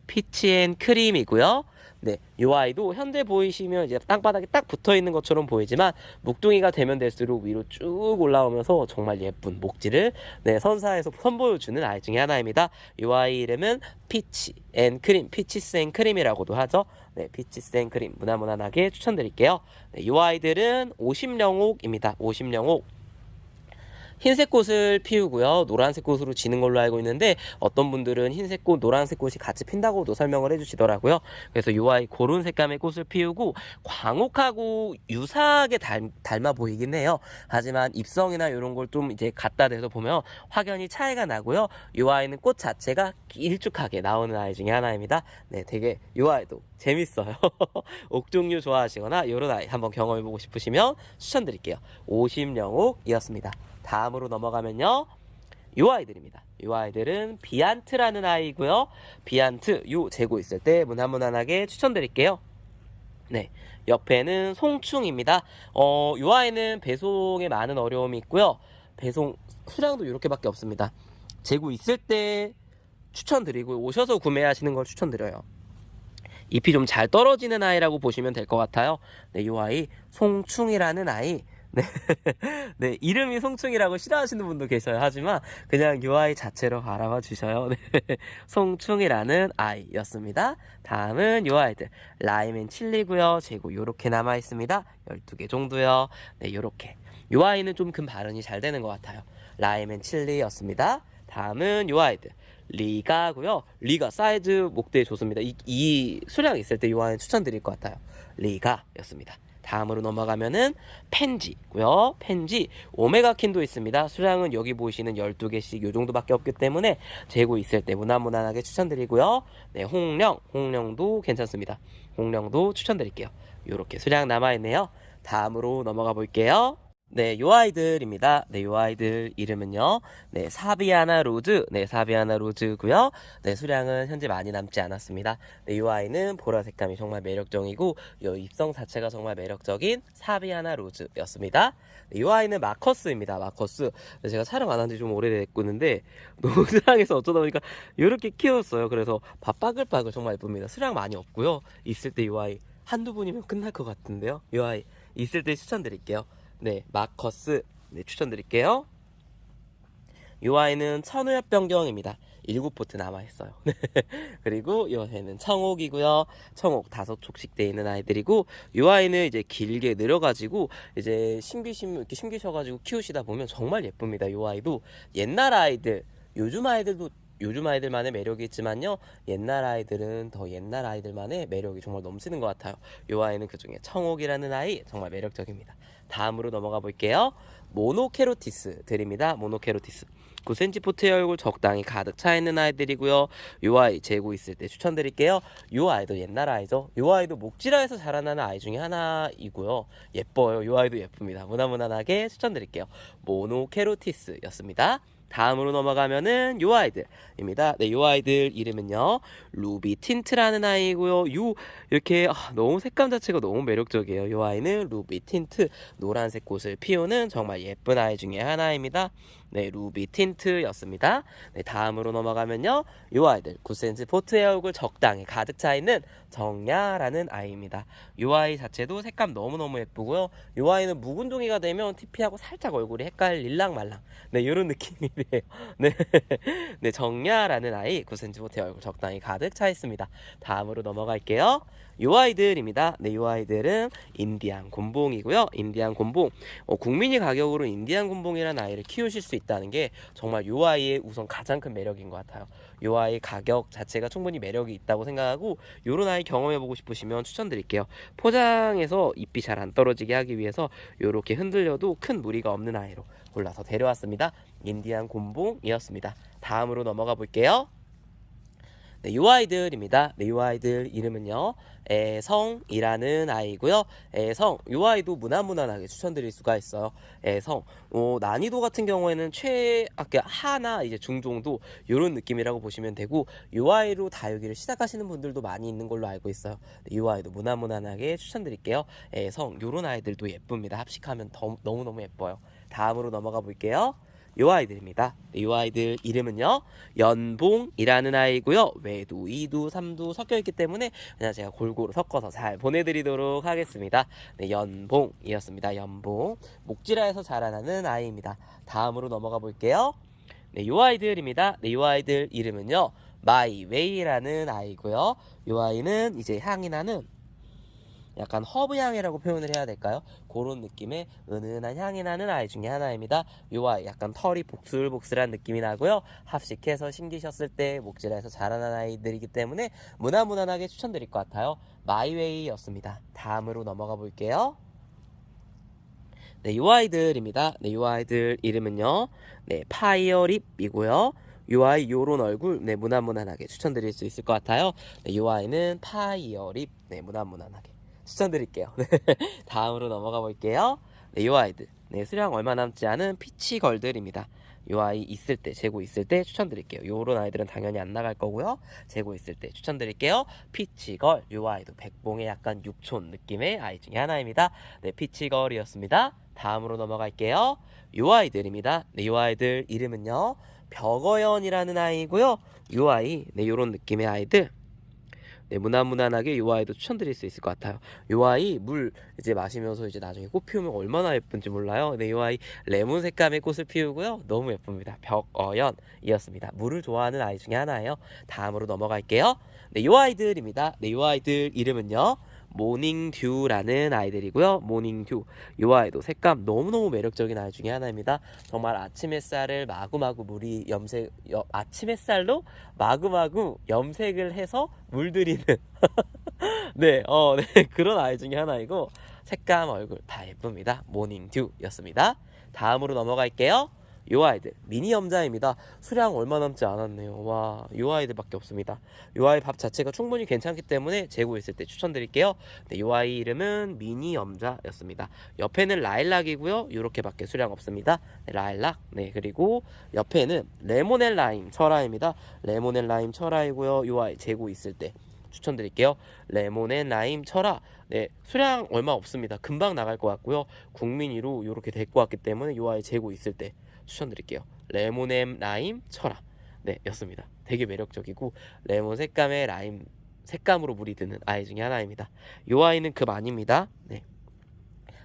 피치앤크림이고요. 네, 이 아이도 현재 보이시면 이제 땅바닥에 딱 붙어 있는 것처럼 보이지만 묵둥이가 되면 될수록 위로 쭉 올라오면서 정말 예쁜 목질을 네, 선사해서 선보여주는 아이 중에 하나입니다. 이 아이 이름은 피치앤크림, 피치스앤크림이라고도 하죠. 네, 피치스앤크림 무난무난하게 추천드릴게요. 네, 이 아이들은 오심령옥입니다. 오심령옥. 흰색 꽃을 피우고요. 노란색 꽃으로 지는 걸로 알고 있는데 어떤 분들은 흰색 꽃, 노란색 꽃이 같이 핀다고도 설명을 해주시더라고요. 그래서 이 아이 고른 색감의 꽃을 피우고 광옥하고 유사하게 닮아 보이긴 해요. 하지만 입성이나 이런 걸 좀 이제 갖다 대서 보면 확연히 차이가 나고요. 이 아이는 꽃 자체가 길쭉하게 나오는 아이 중에 하나입니다. 네, 되게 이 아이도 재밌어요. 옥종류 좋아하시거나 이런 아이 한번 경험해보고 싶으시면 추천드릴게요. 오심영옥이었습니다. 다음으로 넘어가면요. 요 아이들입니다. 요 아이들은 비안트라는 아이고요. 비안트 요 재고 있을 때 무난무난하게 추천드릴게요. 네, 옆에는 송충입니다. 요 아이는 배송에 많은 어려움이 있고요. 배송 수량도 이렇게밖에 없습니다. 재고 있을 때 추천드리고 오셔서 구매하시는 걸 추천드려요. 잎이 좀 잘 떨어지는 아이라고 보시면 될 것 같아요. 네, 요 아이 송충이라는 아이. 네, 네, 이름이 송충이라고 싫어하시는 분도 계셔요. 하지만 그냥 요 아이 자체로 알아봐 주셔요. 네, 송충이라는 아이였습니다. 다음은 요 아이들 라임 앤 칠리고요. 재고 요렇게 남아 있습니다. 12개 정도요. 네, 요렇게 요 아이는 좀 금 발현이 잘 되는 것 같아요. 라임 앤 칠리였습니다. 다음은 요 아이들 리가고요. 리가 사이즈 목대에 좋습니다. 이 수량 있을 때 요 아이는 추천드릴 것 같아요. 리가였습니다. 다음으로 넘어가면은 펜지고요. 펜지 오메가킨도 있습니다. 수량은 여기 보이시는 12개씩 요 정도밖에 없기 때문에 재고 있을 때 무난무난하게 추천드리고요. 네, 홍령도 괜찮습니다. 홍령도 추천드릴게요. 요렇게 수량 남아있네요. 다음으로 넘어가 볼게요. 네, 요 아이들입니다. 네, 요 아이들 이름은요. 네, 사비아나 로즈. 네, 사비아나 로즈고요. 네, 수량은 현재 많이 남지 않았습니다. 네, 요 아이는 보라 색감이 정말 매력적이고 요 입성 자체가 정말 매력적인 사비아나 로즈였습니다. 네, 요 아이는 마커스입니다. 마커스. 네, 제가 촬영 안 한 지 좀 오래됐는데 농장에서 어쩌다 보니까 이렇게 키웠어요. 그래서 바빠글빠글 정말 예쁩니다. 수량 많이 없고요. 있을 때 요 아이 한두 분이면 끝날 것 같은데요. 요 아이 있을 때 추천드릴게요. 네, 마커스 네, 추천드릴게요. 이 아이는 천우엽 변경입니다. 7포트 남아있어요. 그리고 이 아이는 청옥이고요. 청옥 5촉씩 되어 있는 아이들이고 이 아이는 이제 길게 늘어가지고 이제 이렇게 심기셔가지고 키우시다 보면 정말 예쁩니다. 이 아이도 옛날 아이들, 요즘 아이들만의 매력이 있지만요. 옛날 아이들은 더 옛날 아이들만의 매력이 정말 넘치는 것 같아요. 이 아이는 그 중에 청옥이라는 아이 정말 매력적입니다. 다음으로 넘어가 볼게요. 모노케로티스 드립니다. 모노케로티스. 9cm 포트의 얼굴 적당히 가득 차 있는 아이들이고요. 요 아이 재고 있을 때 추천드릴게요. 요 아이도 옛날 아이죠. 요 아이도 목지라에서 자라나는 아이 중에 하나이고요. 예뻐요. 요 아이도 예쁩니다. 무난무난하게 추천드릴게요. 모노케로티스였습니다. 다음으로 넘어가면은 요 아이들입니다. 네, 요 아이들 이름은요 루비 틴트라는 아이고요. 이렇게 너무 색감 자체가 너무 매력적이에요. 요 아이는 루비 틴트, 노란색 꽃을 피우는 정말 예쁜 아이 중에 하나입니다. 네, 루비 틴트였습니다. 네, 다음으로 넘어가면요 요 아이들 9cm 포트의 얼굴 적당히 가득 차 있는 정야라는 아이입니다. 요 아이 자체도 색감 너무너무 예쁘고요. 요 아이는 묵은 종이가 되면 TP하고 살짝 얼굴이 헷갈릴랑 말랑, 네, 이런 느낌이에요. 네, 네, 정야라는 아이 9cm 포트의 얼굴 적당히 가득 차 있습니다. 다음으로 넘어갈게요. 요 아이들입니다. 네, 요 아이들은 인디안 곤봉이고요. 인디안 곤봉, 국민이 가격으로 인디안 곤봉이라는 아이를 키우실 수 있다는 게 정말 요 아이의 우선 가장 큰 매력인 것 같아요. 요 아이 가격 자체가 충분히 매력이 있다고 생각하고 요런 아이 경험해보고 싶으시면 추천드릴게요. 포장에서 잎이 잘 안 떨어지게 하기 위해서 요렇게 흔들려도 큰 무리가 없는 아이로 골라서 데려왔습니다. 인디안 곤봉이었습니다. 다음으로 넘어가 볼게요. 네, 요 아이들입니다. 네, 요 아이들 이름은요 애성이라는 아이고요. 애성, 요 아이도 무난무난하게 추천드릴 수가 있어요. 애성, 난이도 같은 경우에는 하나 이제 중정도 요런 느낌이라고 보시면 되고, 요 아이로 다육이를 시작하시는 분들도 많이 있는 걸로 알고 있어요. 네, 요 아이도 무난무난하게 추천드릴게요. 애성, 요런 아이들도 예쁩니다. 합식하면 너무너무 예뻐요. 다음으로 넘어가 볼게요. 요 아이들입니다. 요 아이들 이름은요 연봉이라는 아이고요. 외두, 이두, 삼두 섞여 있기 때문에 그냥 제가 골고루 섞어서 잘 보내드리도록 하겠습니다. 네, 연봉이었습니다. 연봉, 목지라에서 자라나는 아이입니다. 다음으로 넘어가 볼게요. 네, 요 아이들입니다. 네, 요 아이들 이름은요 마이웨이라는 아이고요. 요 아이는 이제 향이 나는 약간 허브 향이라고 표현을 해야 될까요? 그런 느낌의 은은한 향이 나는 아이 중에 하나입니다. 요 아이 약간 털이 복슬복슬한 느낌이 나고요. 합식해서 심기셨을 때 목질에서 자라난 아이들이기 때문에 무난무난하게 추천드릴 것 같아요. 마이웨이였습니다. 다음으로 넘어가 볼게요. 네, 요 아이들입니다. 네, 요 아이들 이름은요 네, 파이어립이고요. 요 아이 요런 얼굴, 네, 무난무난하게 추천드릴 수 있을 것 같아요. 네, 요 아이는 파이어립, 네, 무난무난하게 추천드릴게요. 다음으로 넘어가 볼게요. 네, 요 아이들, 네, 수량 얼마 남지 않은 피치걸들입니다. 요 아이 있을 때, 재고 있을 때 추천드릴게요. 요런 아이들은 당연히 안 나갈 거고요. 재고 있을 때 추천드릴게요. 피치걸, 요 아이도 백봉의 약간 육촌 느낌의 아이 중에 하나입니다. 네, 피치걸이었습니다. 다음으로 넘어갈게요. 요 아이들입니다. 네, 요 아이들 이름은요 벽어연이라는 아이고요. 요 아이, 네, 요런 느낌의 아이들, 네, 무난무난하게 요 아이도 추천드릴 수 있을 것 같아요. 요 아이 물 이제 마시면서 이제 나중에 꽃 피우면 얼마나 예쁜지 몰라요. 네, 요 아이 레몬 색감의 꽃을 피우고요. 너무 예쁩니다. 벽어연이었습니다. 물을 좋아하는 아이 중에 하나예요. 다음으로 넘어갈게요. 네, 요 아이들입니다. 네, 요 아이들 이름은요 모닝듀라는 아이들이고요. 모닝듀, 요 아이도 색감 너무너무 매력적인 아이 중에 하나입니다. 정말 아침 햇살을 마구마구 아침 햇살로 마구마구 염색을 해서 물들이는 네, 네, 그런 아이 중에 하나이고 색감 얼굴 다 예쁩니다. 모닝듀였습니다. 다음으로 넘어갈게요. 요 아이들 미니 염자입니다. 수량 얼마 남지 않았네요. 와, 요 아이들밖에 없습니다. 요 아이 밥 자체가 충분히 괜찮기 때문에 재고 있을 때 추천드릴게요. 네, 요 아이 이름은 미니 염자였습니다. 옆에는 라일락이고요. 요렇게밖에 수량 없습니다. 네, 라일락. 네, 그리고 옆에는 레모넬 라임 철아입니다. 레모넬 라임 철아이고요. 요 아이 재고 있을 때 추천드릴게요. 레몬앤 라임 철아. 네, 수량 얼마 없습니다. 금방 나갈 것 같고요. 국민이로 이렇게 데리고 왔기 때문에 요 아이 재고 있을 때 추천드릴게요. 레몬앤 라임 철아. 네, 였습니다. 되게 매력적이고 레몬 색감의 라임 색감으로 물이 드는 아이 중에 하나입니다. 요 아이는 급 아닙니다. 네,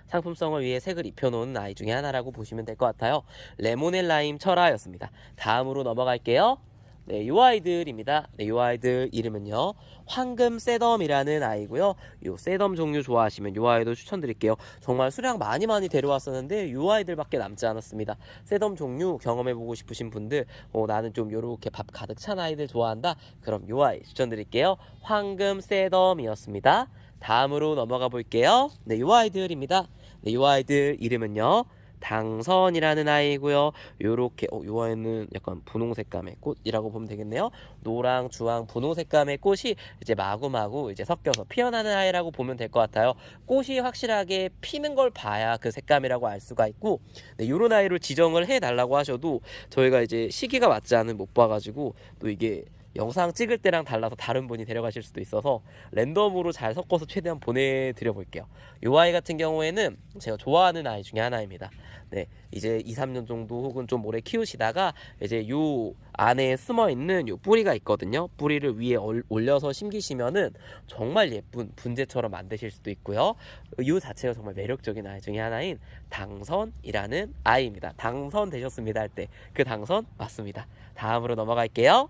상품성을 위해 색을 입혀놓은 아이 중에 하나라고 보시면 될 것 같아요. 레몬앤 라임 철아였습니다. 다음으로 넘어갈게요. 네, 요 아이들입니다. 네, 요 아이들 이름은요 황금 셋덤이라는 아이고요. 요 셋덤 종류 좋아하시면 요 아이도 추천드릴게요. 정말 수량 많이 데려왔었는데 요 아이들밖에 남지 않았습니다. 셋덤 종류 경험해보고 싶으신 분들, 나는 좀 요렇게 밥 가득 찬 아이들 좋아한다, 그럼 요 아이 추천드릴게요. 황금 셋덤이었습니다. 다음으로 넘어가 볼게요. 네, 요 아이들입니다. 네, 요 아이들 이름은요 당선이라는 아이고요. 요렇게 요 아이는 약간 분홍 색감의 꽃이라고 보면 되겠네요. 노랑, 주황, 분홍 색감의 꽃이 이제 마구마구 이제 섞여서 피어나는 아이라고 보면 될 것 같아요. 꽃이 확실하게 피는 걸 봐야 그 색감이라고 알 수가 있고, 네, 요런 아이를 지정을 해 달라고 하셔도 저희가 이제 시기가 맞지 않은 못 봐가지고 또 이게 영상 찍을 때랑 달라서 다른 분이 데려가실 수도 있어서 랜덤으로 잘 섞어서 최대한 보내드려 볼게요. 이 아이 같은 경우에는 제가 좋아하는 아이 중에 하나입니다. 네, 이제 2, 3년 정도 혹은 좀 오래 키우시다가 이제 요 안에 숨어 있는 요 뿌리가 있거든요. 뿌리를 위에 올려서 심기시면은 정말 예쁜 분재처럼 만드실 수도 있고요. 이 자체가 정말 매력적인 아이 중에 하나인 당선이라는 아이입니다. 당선 되셨습니다 할 때 그 당선 맞습니다. 다음으로 넘어갈게요.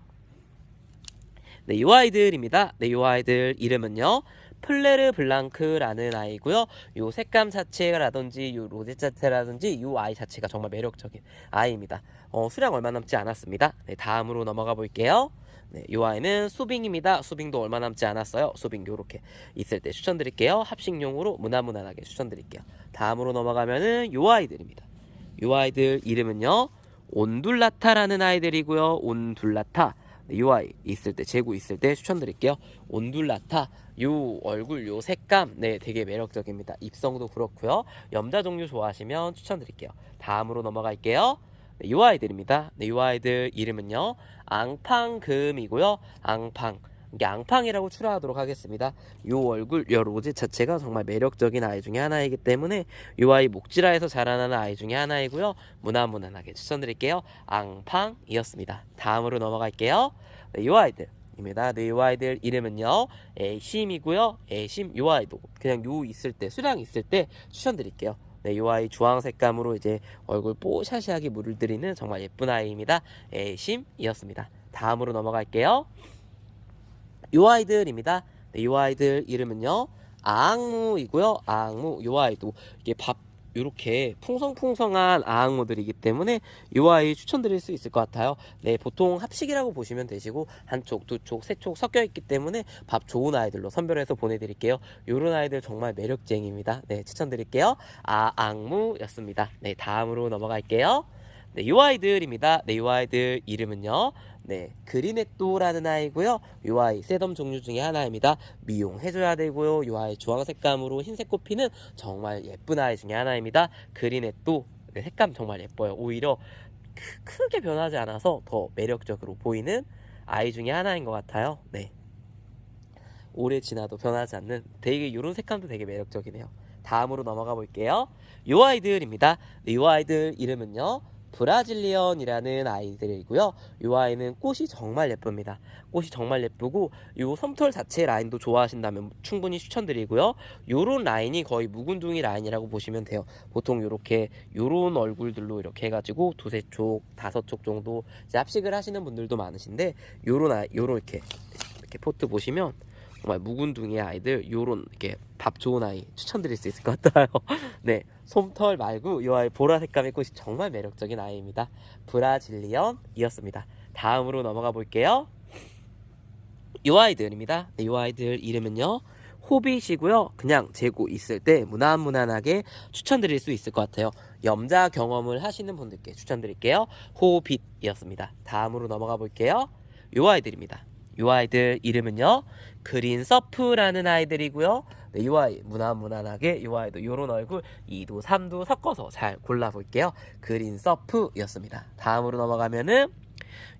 네, 이 아이들입니다. 네, 이 아이들 이름은요, 플레르 블랑크라는 아이고요. 요 색감 자체라든지 요 로제 자체라든지 요 아이 자체가 정말 매력적인 아이입니다. 수량 얼마 남지 않았습니다. 네, 다음으로 넘어가 볼게요. 네, 요 아이는 수빙입니다. 수빙도 얼마 남지 않았어요. 수빙 요렇게 있을 때 추천드릴게요. 합식용으로 무난무난하게 추천드릴게요. 다음으로 넘어가면은 요 아이들입니다. 요 아이들 이름은요, 온둘라타라는 아이들이고요. 온둘라타. 이 아이 있을 때, 재고 있을 때 추천드릴게요. 온둘라타. 요 얼굴 요 색감, 네, 되게 매력적입니다. 입성도 그렇고요. 염자 종류 좋아하시면 추천드릴게요. 다음으로 넘어갈게요. 네, 요 아이들입니다. 네, 요 아이들 이름은요, 앙팡금이고요. 앙팡. 이게 앙팡이라고 추라하도록 하겠습니다. 요 얼굴, 요 로제 자체가 정말 매력적인 아이 중에 하나이기 때문에 요 아이 목지라에서 자라나는 아이 중에 하나이고요. 무난무난하게 추천드릴게요. 앙팡이었습니다. 다음으로 넘어갈게요. 네, 요 아이들입니다. 네, 요 아이들 이름은요, 애심이고요. 애심, 요 아이도 그냥 요 있을 때, 수량 있을 때 추천드릴게요. 네, 요 아이 주황 색감으로 이제 얼굴 뽀샤시하게 물들이는 정말 예쁜 아이입니다. 애심이었습니다. 다음으로 넘어갈게요. 요 아이들입니다. 네, 요 아이들 이름은요, 아앙무이고요. 아앙무, 요 아이도 이게 요렇게 풍성풍성한 아앙무들이기 때문에 요 아이 추천드릴 수 있을 것 같아요. 네, 보통 합식이라고 보시면 되시고 한쪽, 두쪽, 세쪽 섞여 있기 때문에 밥 좋은 아이들로 선별해서 보내드릴게요. 요런 아이들 정말 매력쟁입니다. 네, 추천드릴게요. 아앙무였습니다. 네, 다음으로 넘어갈게요. 네, 요 아이들입니다. 네, 요 아이들 이름은요, 네, 그리네또라는 아이고요. 요 아이 새덤 종류 중에 하나입니다. 미용해줘야 되고요. 요 아이 주황 색감으로 흰색 꽃피는 정말 예쁜 아이 중에 하나입니다. 그리네또. 네, 색감 정말 예뻐요. 오히려 크게 변하지 않아서 더 매력적으로 보이는 아이 중에 하나인 것 같아요. 네, 오래 지나도 변하지 않는 되게 요런 색감도 되게 매력적이네요. 다음으로 넘어가 볼게요. 요 아이들입니다. 네, 요 아이들 이름은요, 브라질리언이라는 아이들이고요. 이 아이는 꽃이 정말 예쁩니다. 꽃이 정말 예쁘고 이 솜털 자체 라인도 좋아하신다면 충분히 추천드리고요. 요런 라인이 거의 묵은둥이 라인이라고 보시면 돼요. 보통 요렇게 요런 얼굴들로 이렇게 해가지고 두세 쪽, 다섯 쪽 정도 이제 합식을 하시는 분들도 많으신데 요런 이렇게 포트 보시면 정말 묵은둥이 아이들 요런 이렇게 밥 좋은 아이 추천드릴 수 있을 것 같아요. 네, 솜털 말고 이 아이 보라 색감의 꽃이 정말 매력적인 아이입니다. 브라질리언이었습니다. 다음으로 넘어가 볼게요. 이 아이들입니다. 네, 이 아이들 이름은요, 호빗이고요. 그냥 재고 있을 때 무난무난하게 추천드릴 수 있을 것 같아요. 염자 경험을 하시는 분들께 추천드릴게요. 호빗이었습니다. 다음으로 넘어가 볼게요. 이 아이들입니다. 이 아이들 이름은요, 그린 서프라는 아이들이고요. 네, 이 아이 무난무난하게 이 아이도 요런 얼굴 2도 3도 섞어서 잘 골라볼게요. 그린 서프였습니다. 다음으로 넘어가면은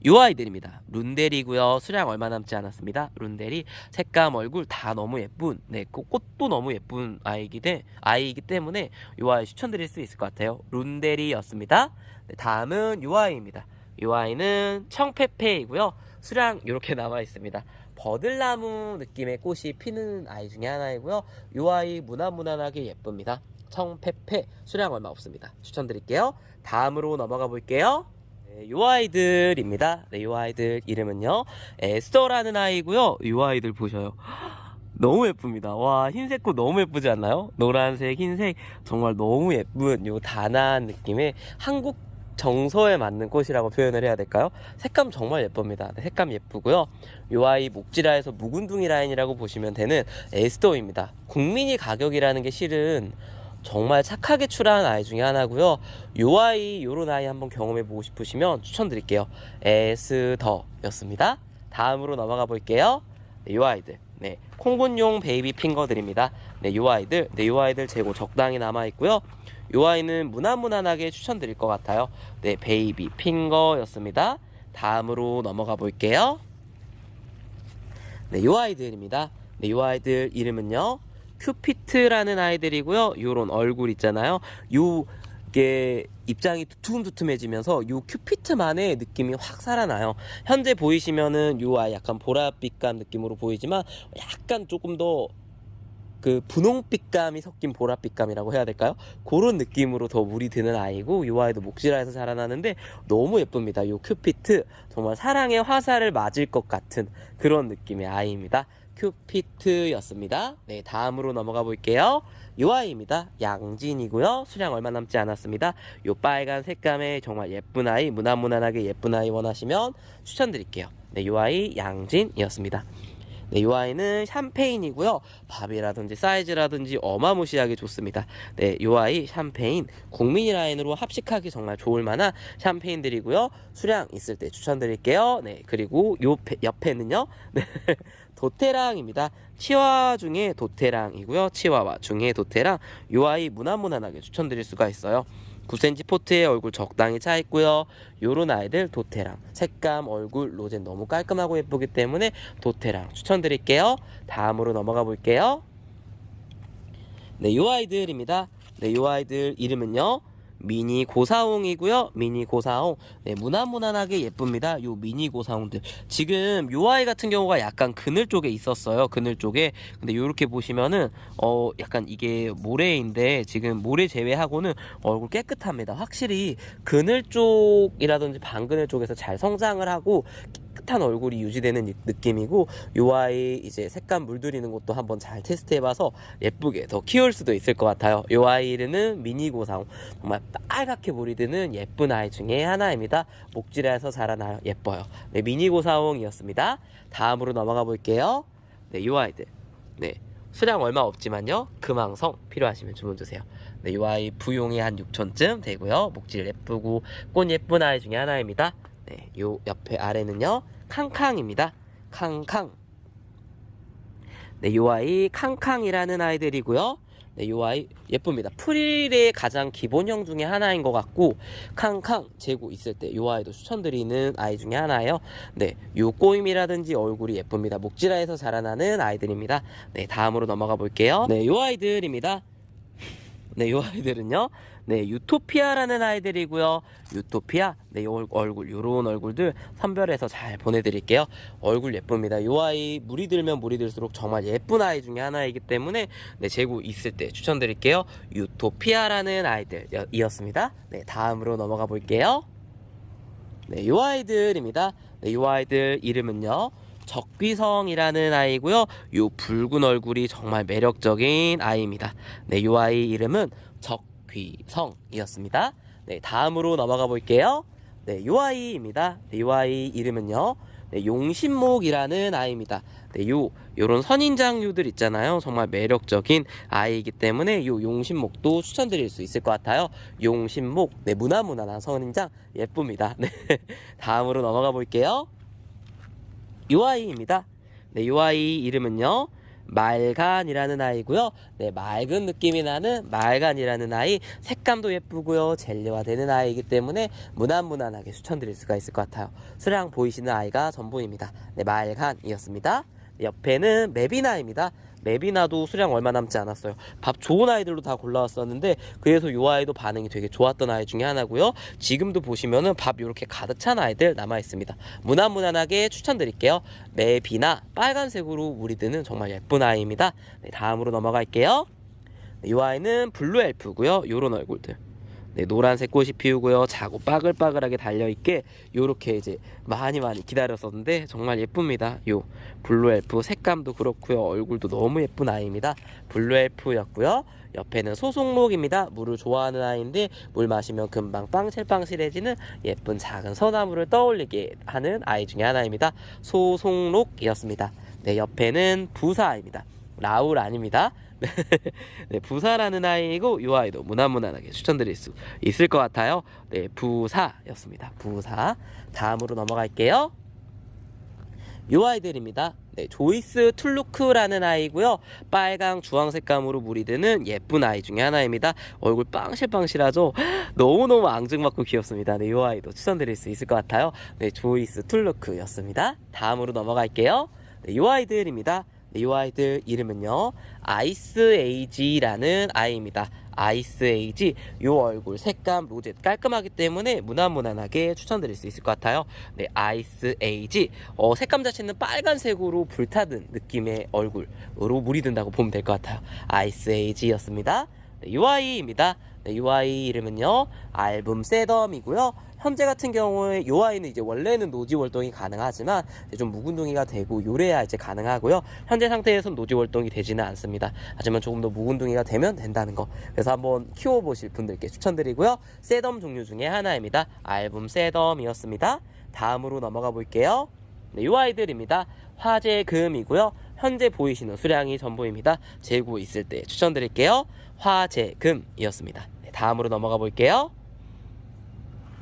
이 아이들입니다. 룬데리고요. 수량 얼마 남지 않았습니다. 룬데리 색감 얼굴 다 너무 예쁜, 네, 꽃도 너무 예쁜 아이이기 때문에 이 아이 추천드릴 수 있을 것 같아요. 룬데리였습니다. 네, 다음은 이 아이입니다. 이 아이는 청페페이고요. 수량 이렇게 남아 있습니다. 버들나무 느낌의 꽃이 피는 아이 중에 하나이고요. 이 아이 무난무난하게 예쁩니다. 청페페, 수량 얼마 없습니다. 추천드릴게요. 다음으로 넘어가 볼게요. 네, 이 아이들입니다. 네, 이 아이들 이름은요, 에스더라는 아이고요. 이 아이들 보셔요. 너무 예쁩니다. 와, 흰색 꽃 너무 예쁘지 않나요? 노란색, 흰색 정말 너무 예쁜 요 단아한 느낌의 한국 정서에 맞는 꽃이라고 표현을 해야 될까요? 색감 정말 예쁩니다. 색감 예쁘고요. 요 아이 목지라에서 묵은둥이 라인이라고 보시면 되는 에스더입니다. 국민이 가격이라는 게 실은 정말 착하게 출하한 아이 중에 하나고요. 요런 아이 한번 경험해보고 싶으시면 추천드릴게요. 에스더였습니다. 다음으로 넘어가 볼게요. 네, 요 아이들. 네, 콩분용 베이비 핑거들입니다. 네, 요 아이들 재고 적당히 남아있고요. 요 아이는 무난무난하게 추천드릴 것 같아요. 네, 베이비 핑거였습니다. 다음으로 넘어가 볼게요. 네, 요 아이들입니다. 네, 요 아이들 이름은요, 큐피트라는 아이들이고요. 요런 얼굴 있잖아요. 요게 입장이 두툼두툼해지면서 요 큐피트만의 느낌이 확 살아나요. 현재 보이시면은 요 아이 약간 보랏빛감 느낌으로 보이지만 약간 조금 더 그 분홍빛감이 섞인 보랏빛감이라고 해야 될까요? 그런 느낌으로 더 물이 드는 아이고, 요 아이도 목질화에서 자라나는데 너무 예쁩니다. 요 큐피트 정말 사랑의 화살을 맞을 것 같은 그런 느낌의 아이입니다. 큐피트였습니다. 네, 다음으로 넘어가 볼게요. 요 아이입니다. 양진이고요. 수량 얼마 남지 않았습니다. 요 빨간 색감의 정말 예쁜 아이, 무난무난하게 예쁜 아이 원하시면 추천드릴게요. 네, 요 아이 양진이었습니다. 네, 요 아이는 샴페인이고요. 밥이라든지 사이즈라든지 어마무시하게 좋습니다. 네, 요 아이 샴페인 국민이 라인으로 합식하기 정말 좋을 만한 샴페인들이고요. 수량 있을 때 추천드릴게요. 네, 그리고 요 옆에는요. 네, 도테랑입니다. 치와와 중에 도테랑이고요. 치와와 중에 도테랑. 요 아이 무난무난하게 추천드릴 수가 있어요. 9cm 포트에 얼굴 적당히 차 있고요. 요런 아이들 도테랑 색감 얼굴 로젠 너무 깔끔하고 예쁘기 때문에 도테랑 추천드릴게요. 다음으로 넘어가 볼게요. 네, 요 아이들입니다. 네, 요 아이들 이름은요, 미니 고사홍이고요. 미니 고사홍. 네, 무난무난하게 예쁩니다. 요 미니 고사홍들. 지금 요 아이 같은 경우가 약간 그늘 쪽에 있었어요. 그늘 쪽에. 근데 요렇게 보시면은 약간 이게 모래인데 지금 모래 제외하고는 얼굴 깨끗합니다. 확실히 그늘 쪽이라든지 반그늘 쪽에서 잘 성장을 하고 깨끗한 얼굴이 유지되는 느낌이고, 요 아이 이제 색감 물들이는 것도 한번 잘 테스트해봐서 예쁘게 더 키울 수도 있을 것 같아요. 요 아이는 미니 고사홍. 정말 빨갛게 물이 드는 예쁜 아이 중에 하나입니다. 목질에서 자라나요. 예뻐요. 네, 미니 고사홍이었습니다. 다음으로 넘어가 볼게요. 네, 요 아이들. 네, 수량 얼마 없지만요, 금왕성 필요하시면 주문 주세요. 네, 요 아이 부용이 한 6천쯤 되고요. 목질 예쁘고 꽃 예쁜 아이 중에 하나입니다. 네, 요 옆에 아래는요, 캉캉입니다. 캉캉. 네, 요 아이 캉캉이라는 아이들이고요. 네, 요 아이 예쁩니다. 프릴의 가장 기본형 중에 하나인 것 같고, 캉캉 재고 있을 때 요 아이도 추천드리는 아이 중에 하나예요. 네, 요 꼬임이라든지 얼굴이 예쁩니다. 목질화에서 자라나는 아이들입니다. 네, 다음으로 넘어가 볼게요. 네, 요 아이들입니다. 네, 요 아이들은요, 네, 유토피아라는 아이들이고요. 유토피아. 네, 요 얼굴, 요런 얼굴들 선별해서 잘 보내드릴게요. 얼굴 예쁩니다. 요 아이 물이 들면 물이 들수록 정말 예쁜 아이 중에 하나이기 때문에 네, 재고 있을 때 추천드릴게요. 유토피아라는 아이들이었습니다. 네, 다음으로 넘어가 볼게요. 네, 요 아이들입니다. 네, 요 아이들 이름은요, 적귀성이라는 아이고요. 요 붉은 얼굴이 정말 매력적인 아이입니다. 네, 요 아이 이름은 적귀성이었습니다. 네, 다음으로 넘어가 볼게요. 네, 요 아이입니다. 네, 요 아이 이름은요, 네, 용신목이라는 아이입니다. 네, 요런 선인장류들 있잖아요. 정말 매력적인 아이이기 때문에 요 용신목도 추천드릴 수 있을 것 같아요. 용신목. 네, 무난무난한 선인장 예쁩니다. 네, 다음으로 넘어가 볼게요. 요 아이입니다. 네, 요 아이 이름은요, 말간이라는 아이고요. 네, 맑은 느낌이 나는 말간이라는 아이. 색감도 예쁘고요. 젤리화되는 아이이기 때문에 무난무난하게 추천드릴 수가 있을 것 같아요. 수량 보이시는 아이가 전부입니다. 네, 말간이었습니다. 네, 옆에는 메비나입니다. 메비나도 수량 얼마 남지 않았어요. 밥 좋은 아이들로 다 골라왔었는데, 그래서 요 아이도 반응이 되게 좋았던 아이 중에 하나고요. 지금도 보시면은 밥 이렇게 가득 찬 아이들 남아있습니다. 무난무난하게 추천드릴게요. 메비나 빨간색으로 물이 드는 정말 예쁜 아이입니다. 네, 다음으로 넘어갈게요. 네, 요 아이는 블루 엘프고요. 요런 얼굴들. 네, 노란색 꽃이 피우고요. 자고 빠글빠글하게 달려있게 요렇게 이제 많이 기다렸었는데 정말 예쁩니다. 요 블루 엘프 색감도 그렇고요. 얼굴도 너무 예쁜 아이입니다. 블루 엘프였고요. 옆에는 소송록입니다. 물을 좋아하는 아이인데 물 마시면 금방 빵실빵실해지는 예쁜 작은 소나무를 떠올리게 하는 아이 중에 하나입니다. 소송록이었습니다. 네, 옆에는 부사입니다. 라울 아닙니다. 네, 부사라는 아이고 이 아이도 무난무난하게 추천드릴 수 있을 것 같아요. 네, 부사였습니다. 부사. 다음으로 넘어갈게요. 이 아이들입니다. 네, 조이스 툴루크라는 아이고요. 빨강 주황색감으로 물이 드는 예쁜 아이 중에 하나입니다. 얼굴 빵실빵실하죠? 너무너무 앙증맞고 귀엽습니다. 네, 이 아이도 추천드릴 수 있을 것 같아요. 네, 조이스 툴루크였습니다. 다음으로 넘어갈게요. 네, 이 아이들입니다. 네, 이 아이들 이름은요, 아이스 에이지라는 아이입니다. 아이스 에이지. 요 얼굴 색감 로제 깔끔하기 때문에 무난무난하게 추천드릴 수 있을 것 같아요. 네, 아이스 에이지. 색감 자체는 빨간색으로 불타는 느낌의 얼굴으로 물이 든다고 보면 될 것 같아요. 아이스 에이지였습니다. 네, UI입니다. 네, UI 이름은요, 알붐 세덤이고요. 현재 같은 경우에 이 아이는 이제 원래는 노지 월동이 가능하지만 좀 묵은둥이가 되고 요래야 이제 가능하고요. 현재 상태에서는 노지 월동이 되지는 않습니다. 하지만 조금 더 묵은둥이가 되면 된다는 거. 그래서 한번 키워보실 분들께 추천드리고요. 세덤 종류 중에 하나입니다. 알붐 세덤이었습니다. 다음으로 넘어가 볼게요. 네, 이 아이들입니다. 화재금이고요. 현재 보이시는 수량이 전부입니다. 재고 있을 때 추천드릴게요. 화재금이었습니다. 네, 다음으로 넘어가 볼게요.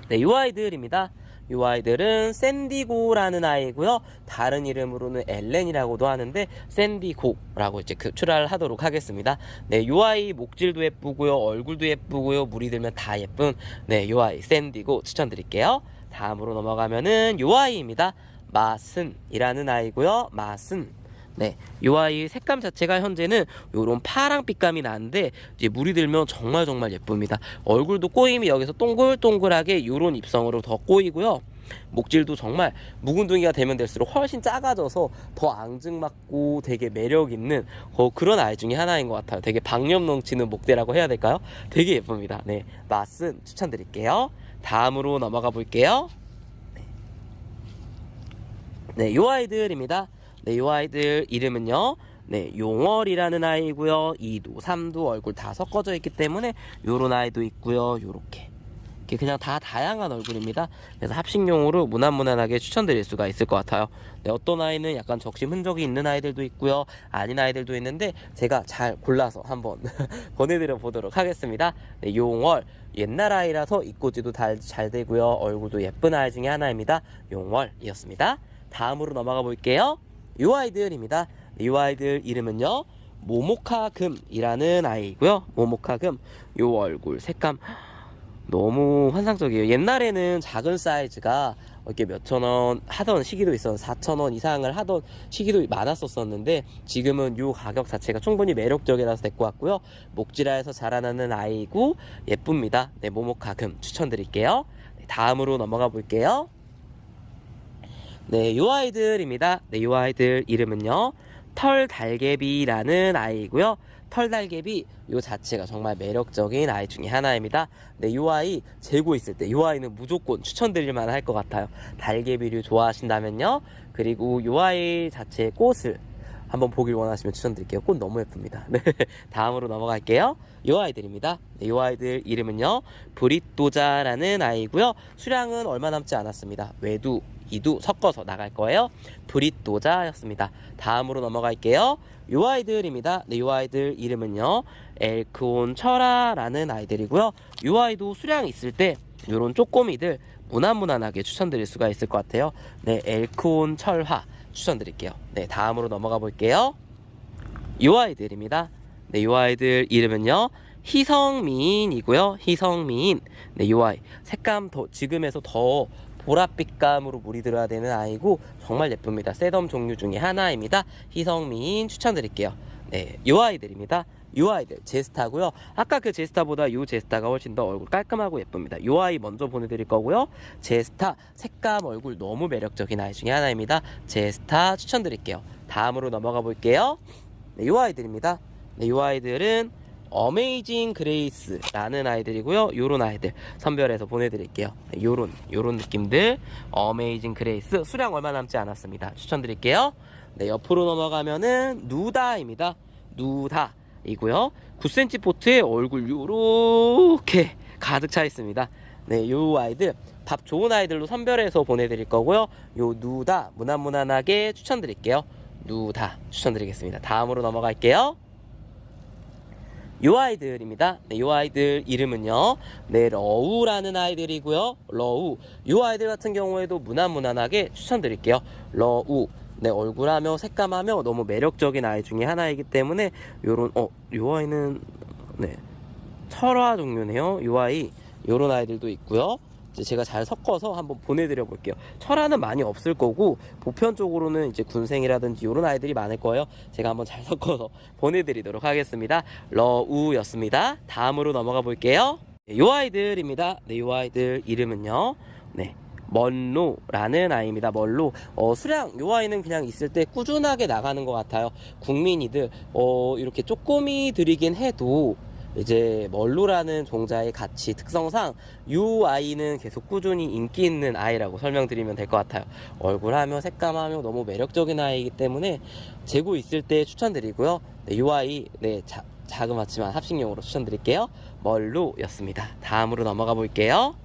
네, 이 아이들입니다. 이 아이들은 샌디고라는 아이고요. 다른 이름으로는 엘렌이라고도 하는데 샌디고라고 이제 출하하도록 하겠습니다. 네, 이 아이 목질도 예쁘고요. 얼굴도 예쁘고요. 물이 들면 다 예쁜 네, 이 아이 샌디고 추천드릴게요. 다음으로 넘어가면은 이 아이입니다. 마슨이라는 아이고요. 마슨. 네, 이 아이 색감 자체가 현재는 요런 파랑빛감이 나는데 이제 물이 들면 정말 예쁩니다. 얼굴도 꼬임이 여기서 동글동글하게 요런 입성으로 더 꼬이고요. 목질도 정말 묵은둥이가 되면 될수록 훨씬 작아져서 더 앙증맞고 되게 매력있는 그런 아이 중에 하나인 것 같아요. 되게 박력 넘치는 목대라고 해야 될까요? 되게 예쁩니다. 네, 마슨 추천드릴게요. 다음으로 넘어가 볼게요. 네, 요 아이들입니다. 네, 요 아이들 이름은요, 네, 용월이라는 아이고요. 2도, 3도 얼굴 다 섞어져 있기 때문에 요런 아이도 있고요. 요렇게 그냥 다 다양한 얼굴입니다. 그래서 합식용으로 무난무난하게 추천드릴 수가 있을 것 같아요. 네, 어떤 아이는 약간 적심 흔적이 있는 아이들도 있고요. 아닌 아이들도 있는데 제가 잘 골라서 한번 보내드려 보도록 하겠습니다. 네, 용월. 옛날 아이라서 입고지도 잘 되고요. 얼굴도 예쁜 아이 중에 하나입니다. 용월이었습니다. 다음으로 넘어가 볼게요. 이 아이들입니다. 이 아이들 이름은요, 모모카금이라는 아이고요. 모모카금. 요 얼굴 색감 너무 환상적이에요. 옛날에는 작은 사이즈가 이렇게 몇천원 하던 시기도 있었는데 4,000원 이상을 하던 시기도 많았었는데 지금은 요 가격 자체가 충분히 매력적이라서 데리고 왔고요. 목지라에서 자라나는 아이고 예쁩니다. 네, 모모카금 추천드릴게요. 네, 다음으로 넘어가 볼게요. 네, 요 아이들입니다. 네, 요 아이들 이름은요, 털달개비라는 아이고요. 털달개비 요 자체가 정말 매력적인 아이 중에 하나입니다. 네, 요 아이 재고 있을 때 요 아이는 무조건 추천드릴 만한 할 것 같아요. 달개비류 좋아하신다면요. 그리고 요 아이 자체의 꽃을 한번 보길 원하시면 추천드릴게요. 꽃 너무 예쁩니다. 네, 다음으로 넘어갈게요. 요 아이들입니다. 네, 요 아이들 이름은요, 브릿도자라는 아이고요. 수량은 얼마 남지 않았습니다. 외두 2두 섞어서 나갈 거예요. 브릿도자였습니다. 다음으로 넘어갈게요. 요 아이들입니다. 네, 요 아이들 이름은요, 엘크온 철아라는 아이들이고요. 요 아이도 수량 있을 때 요런 쪼꼬미들 무난무난하게 추천드릴 수가 있을 것 같아요. 네, 엘크온 철화 추천드릴게요. 네, 다음으로 넘어가 볼게요. 요 아이들입니다. 네, 요 아이들 이름은요, 희성미인이고요. 희성미인. 네, 요 아이 색감 지금에서 더 보랏빛감으로 물이 들어야 되는 아이고 정말 예쁩니다. 세덤 종류 중에 하나입니다. 희성미인 추천드릴게요. 네, 요 아이들입니다. 요 아이들 제스타고요. 아까 그 제스타보다 요 제스타가 훨씬 더 얼굴 깔끔하고 예쁩니다. 요 아이 먼저 보내드릴 거고요. 제스타 색감 얼굴 너무 매력적인 아이 중에 하나입니다. 제스타 추천드릴게요. 다음으로 넘어가 볼게요. 네, 요 아이들입니다. 네, 요 아이들은 어메이징 그레이스라는 아이들이고요. 요런 아이들 선별해서 보내드릴게요. 네, 요런 느낌들 어메이징 그레이스 수량 얼마 남지 않았습니다. 추천드릴게요. 네, 옆으로 넘어가면은 누다입니다. 누다이고요. 9cm 포트에 얼굴 요렇게 가득 차 있습니다. 네, 요 아이들 밥 좋은 아이들로 선별해서 보내드릴 거고요. 요 누다 무난무난하게 추천드릴게요. 누다 추천드리겠습니다. 다음으로 넘어갈게요. 요 아이들입니다. 네, 요 아이들 이름은요, 네, 러우라는 아이들이고요. 러우. 요 아이들 같은 경우에도 무난무난하게 추천드릴게요. 러우. 네, 얼굴하며 색감하며 너무 매력적인 아이 중에 하나이기 때문에 요런 요 아이는 네, 철화 종류네요. 요 아이, 요런 아이들도 있고요. 이제 제가 잘 섞어서 한번 보내드려 볼게요. 철화는 많이 없을 거고 보편적으로는 이제 군생이라든지 요런 아이들이 많을 거예요. 제가 한번 잘 섞어서 보내드리도록 하겠습니다. 러우였습니다. 다음으로 넘어가 볼게요. 네, 요 아이들입니다. 네, 요 아이들 이름은요, 네, 먼로라는 아이입니다. 먼로. 수량, 요 아이는 그냥 있을 때 꾸준하게 나가는 것 같아요. 국민이들 이렇게 쪼꼬미들이긴 해도 이제 멀로라는 종자의 가치 특성상 이 아이는 계속 꾸준히 인기 있는 아이라고 설명드리면 될 것 같아요. 얼굴하며 색감하며 너무 매력적인 아이이기 때문에 재고 있을 때 추천드리고요. 네, 이 아이, 네, 자그맣지만 합식용으로 추천드릴게요. 멀로였습니다. 다음으로 넘어가 볼게요.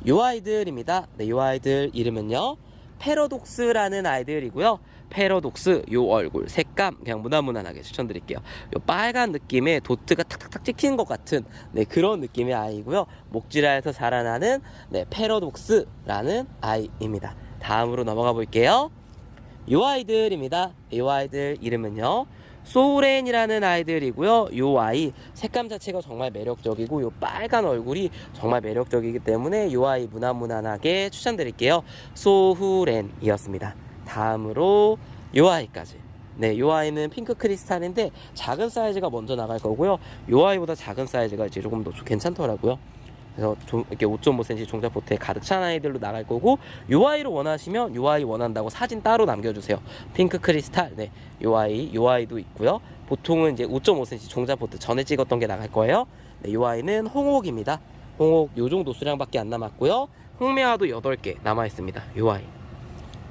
이 아이들입니다. 네, 이 아이들 이름은요, 패러독스라는 아이들이고요. 패러독스, 요 얼굴 색감 그냥 무난무난하게 추천드릴게요. 요 빨간 느낌의 도트가 탁탁탁 찍히는 것 같은, 네, 그런 느낌의 아이고요. 목지라에서 자라나는, 네, 패러독스라는 아이입니다. 다음으로 넘어가 볼게요. 요 아이들입니다. 요 아이들 이름은요, 소렌이라는 아이들이고요. 요 아이 색감 자체가 정말 매력적이고 요 빨간 얼굴이 정말 매력적이기 때문에 요 아이 무난무난하게 추천드릴게요. 소후렌이었습니다. 다음으로 요 아이까지. 네, 요 아이는 핑크 크리스탈인데 작은 사이즈가 먼저 나갈 거고요. 요 아이보다 작은 사이즈가 이제 조금 더 괜찮더라고요. 그래서 좀 이렇게 5.5cm 종자포트에 가득 찬 아이들로 나갈 거고, 요 아이를 원하시면 요 아이 원한다고 사진 따로 남겨주세요. 핑크 크리스탈, 네, 요 아이도 있고요. 보통은 이제 5.5cm 종자포트 전에 찍었던 게 나갈 거예요. 네, 요 아이는 홍옥입니다. 홍옥 요 정도 수량밖에 안 남았고요. 흑매화도 8개 남아 있습니다. 요 아이.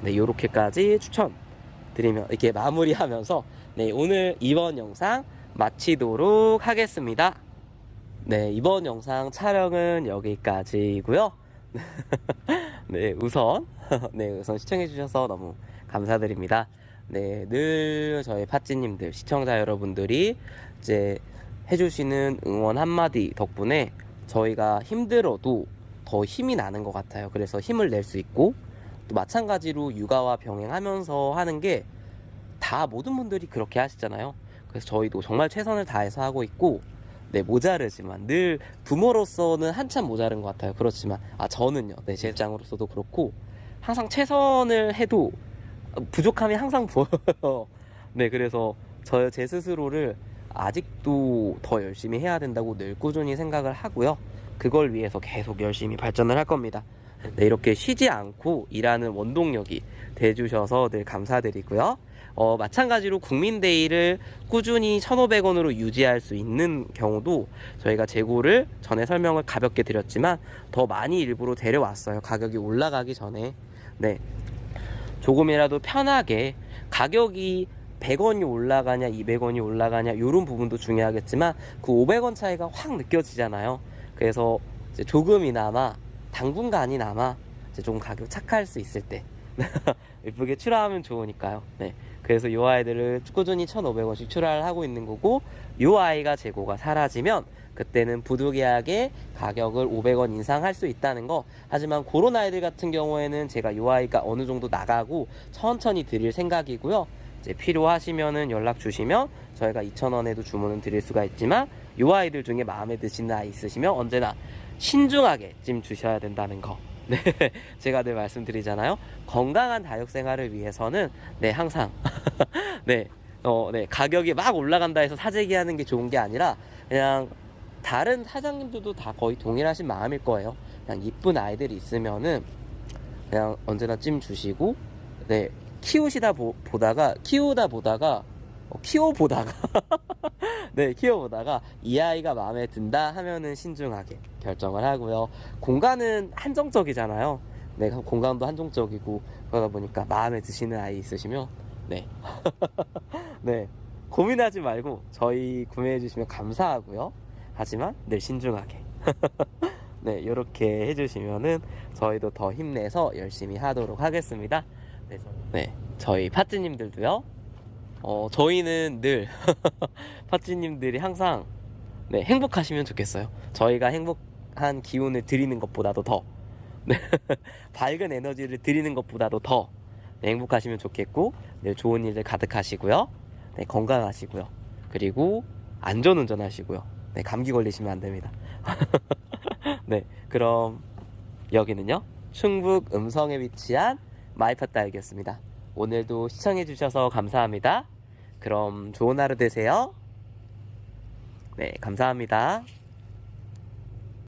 네, 요렇게까지 추천드리면 이렇게 마무리하면서, 네, 오늘 이번 영상 마치도록 하겠습니다. 네, 이번 영상 촬영은 여기까지고요. 네, 우선 시청해주셔서 너무 감사드립니다. 네, 늘 저희 팥찌님들, 시청자 여러분들이 이제 해주시는 응원 한마디 덕분에 저희가 힘들어도 더 힘이 나는 것 같아요. 그래서 힘을 낼 수 있고, 또 마찬가지로 육아와 병행하면서 하는 게 다 모든 분들이 그렇게 하시잖아요. 그래서 저희도 정말 최선을 다해서 하고 있고, 네, 모자르지만 늘 부모로서는 한참 모자른 것 같아요. 그렇지만 저는요, 네, 제 입장으로서도 그렇고 항상 최선을 해도 부족함이 항상 보여요. 네, 그래서 제 스스로를 아직도 더 열심히 해야 된다고 늘 꾸준히 생각을 하고요. 그걸 위해서 계속 열심히 발전을 할 겁니다. 네, 이렇게 쉬지 않고 일하는 원동력이 돼주셔서 늘 감사드리고요. 마찬가지로 국민데이를 꾸준히 1,500원으로 유지할 수 있는 경우도 저희가 재고를 전에 설명을 가볍게 드렸지만 더 많이 일부러 데려왔어요. 가격이 올라가기 전에. 네, 조금이라도 편하게, 가격이 100원이 올라가냐 200원이 올라가냐 이런 부분도 중요하겠지만 그 500원 차이가 확 느껴지잖아요. 그래서 이제 조금이나마 당분간이나마 이제 좀 가격 착할 수 있을 때 예쁘게 출하하면 좋으니까요. 네, 그래서 이 아이들을 꾸준히 1,500원씩 출하를 하고 있는 거고, 이 아이가 재고가 사라지면 그때는 부득이하게 가격을 500원 인상할 수 있다는 거. 하지만 그런 아이들 같은 경우에는 제가 이 아이가 어느 정도 나가고 천천히 드릴 생각이고요. 이제 필요하시면은 연락 주시면 저희가 2,000원에도 주문은 드릴 수가 있지만, 이 아이들 중에 마음에 드시는 아이 있으시면 언제나 신중하게 찜 주셔야 된다는 거. 네, 제가 늘 말씀드리잖아요. 건강한 다육 생활을 위해서는, 네, 항상 네, 가격이 막 올라간다 해서 사재기하는 게 좋은 게 아니라, 그냥 다른 사장님들도 다 거의 동일하신 마음일 거예요. 그냥 이쁜 아이들이 있으면은 그냥 언제나 찜 주시고, 네, 키우다 보다가 네, 키워보다가 이 아이가 마음에 든다 하면은 신중하게 결정을 하고요. 공간은 한정적이잖아요. 네, 공간도 한정적이고 그러다 보니까 마음에 드시는 아이 있으시면, 네, 네, 고민하지 말고 저희 구매해 주시면 감사하고요. 하지만 늘 신중하게 네, 이렇게 해주시면은 저희도 더 힘내서 열심히 하도록 하겠습니다. 네, 저희 파트님들도요, 저희는 늘 파찌님들이 항상 네, 행복하시면 좋겠어요. 저희가 행복한 기운을 드리는 것보다도 더 네, 밝은 에너지를 드리는 것보다도 더 네, 행복하시면 좋겠고 늘 좋은 일들 가득하시고요. 네, 건강하시고요. 그리고 안전운전 하시고요. 네, 감기 걸리시면 안 됩니다. 네, 그럼 여기는요, 충북 음성에 위치한 마이파 딸기였습니다. 오늘도 시청해주셔서 감사합니다. 그럼 좋은 하루 되세요. 네, 감사합니다.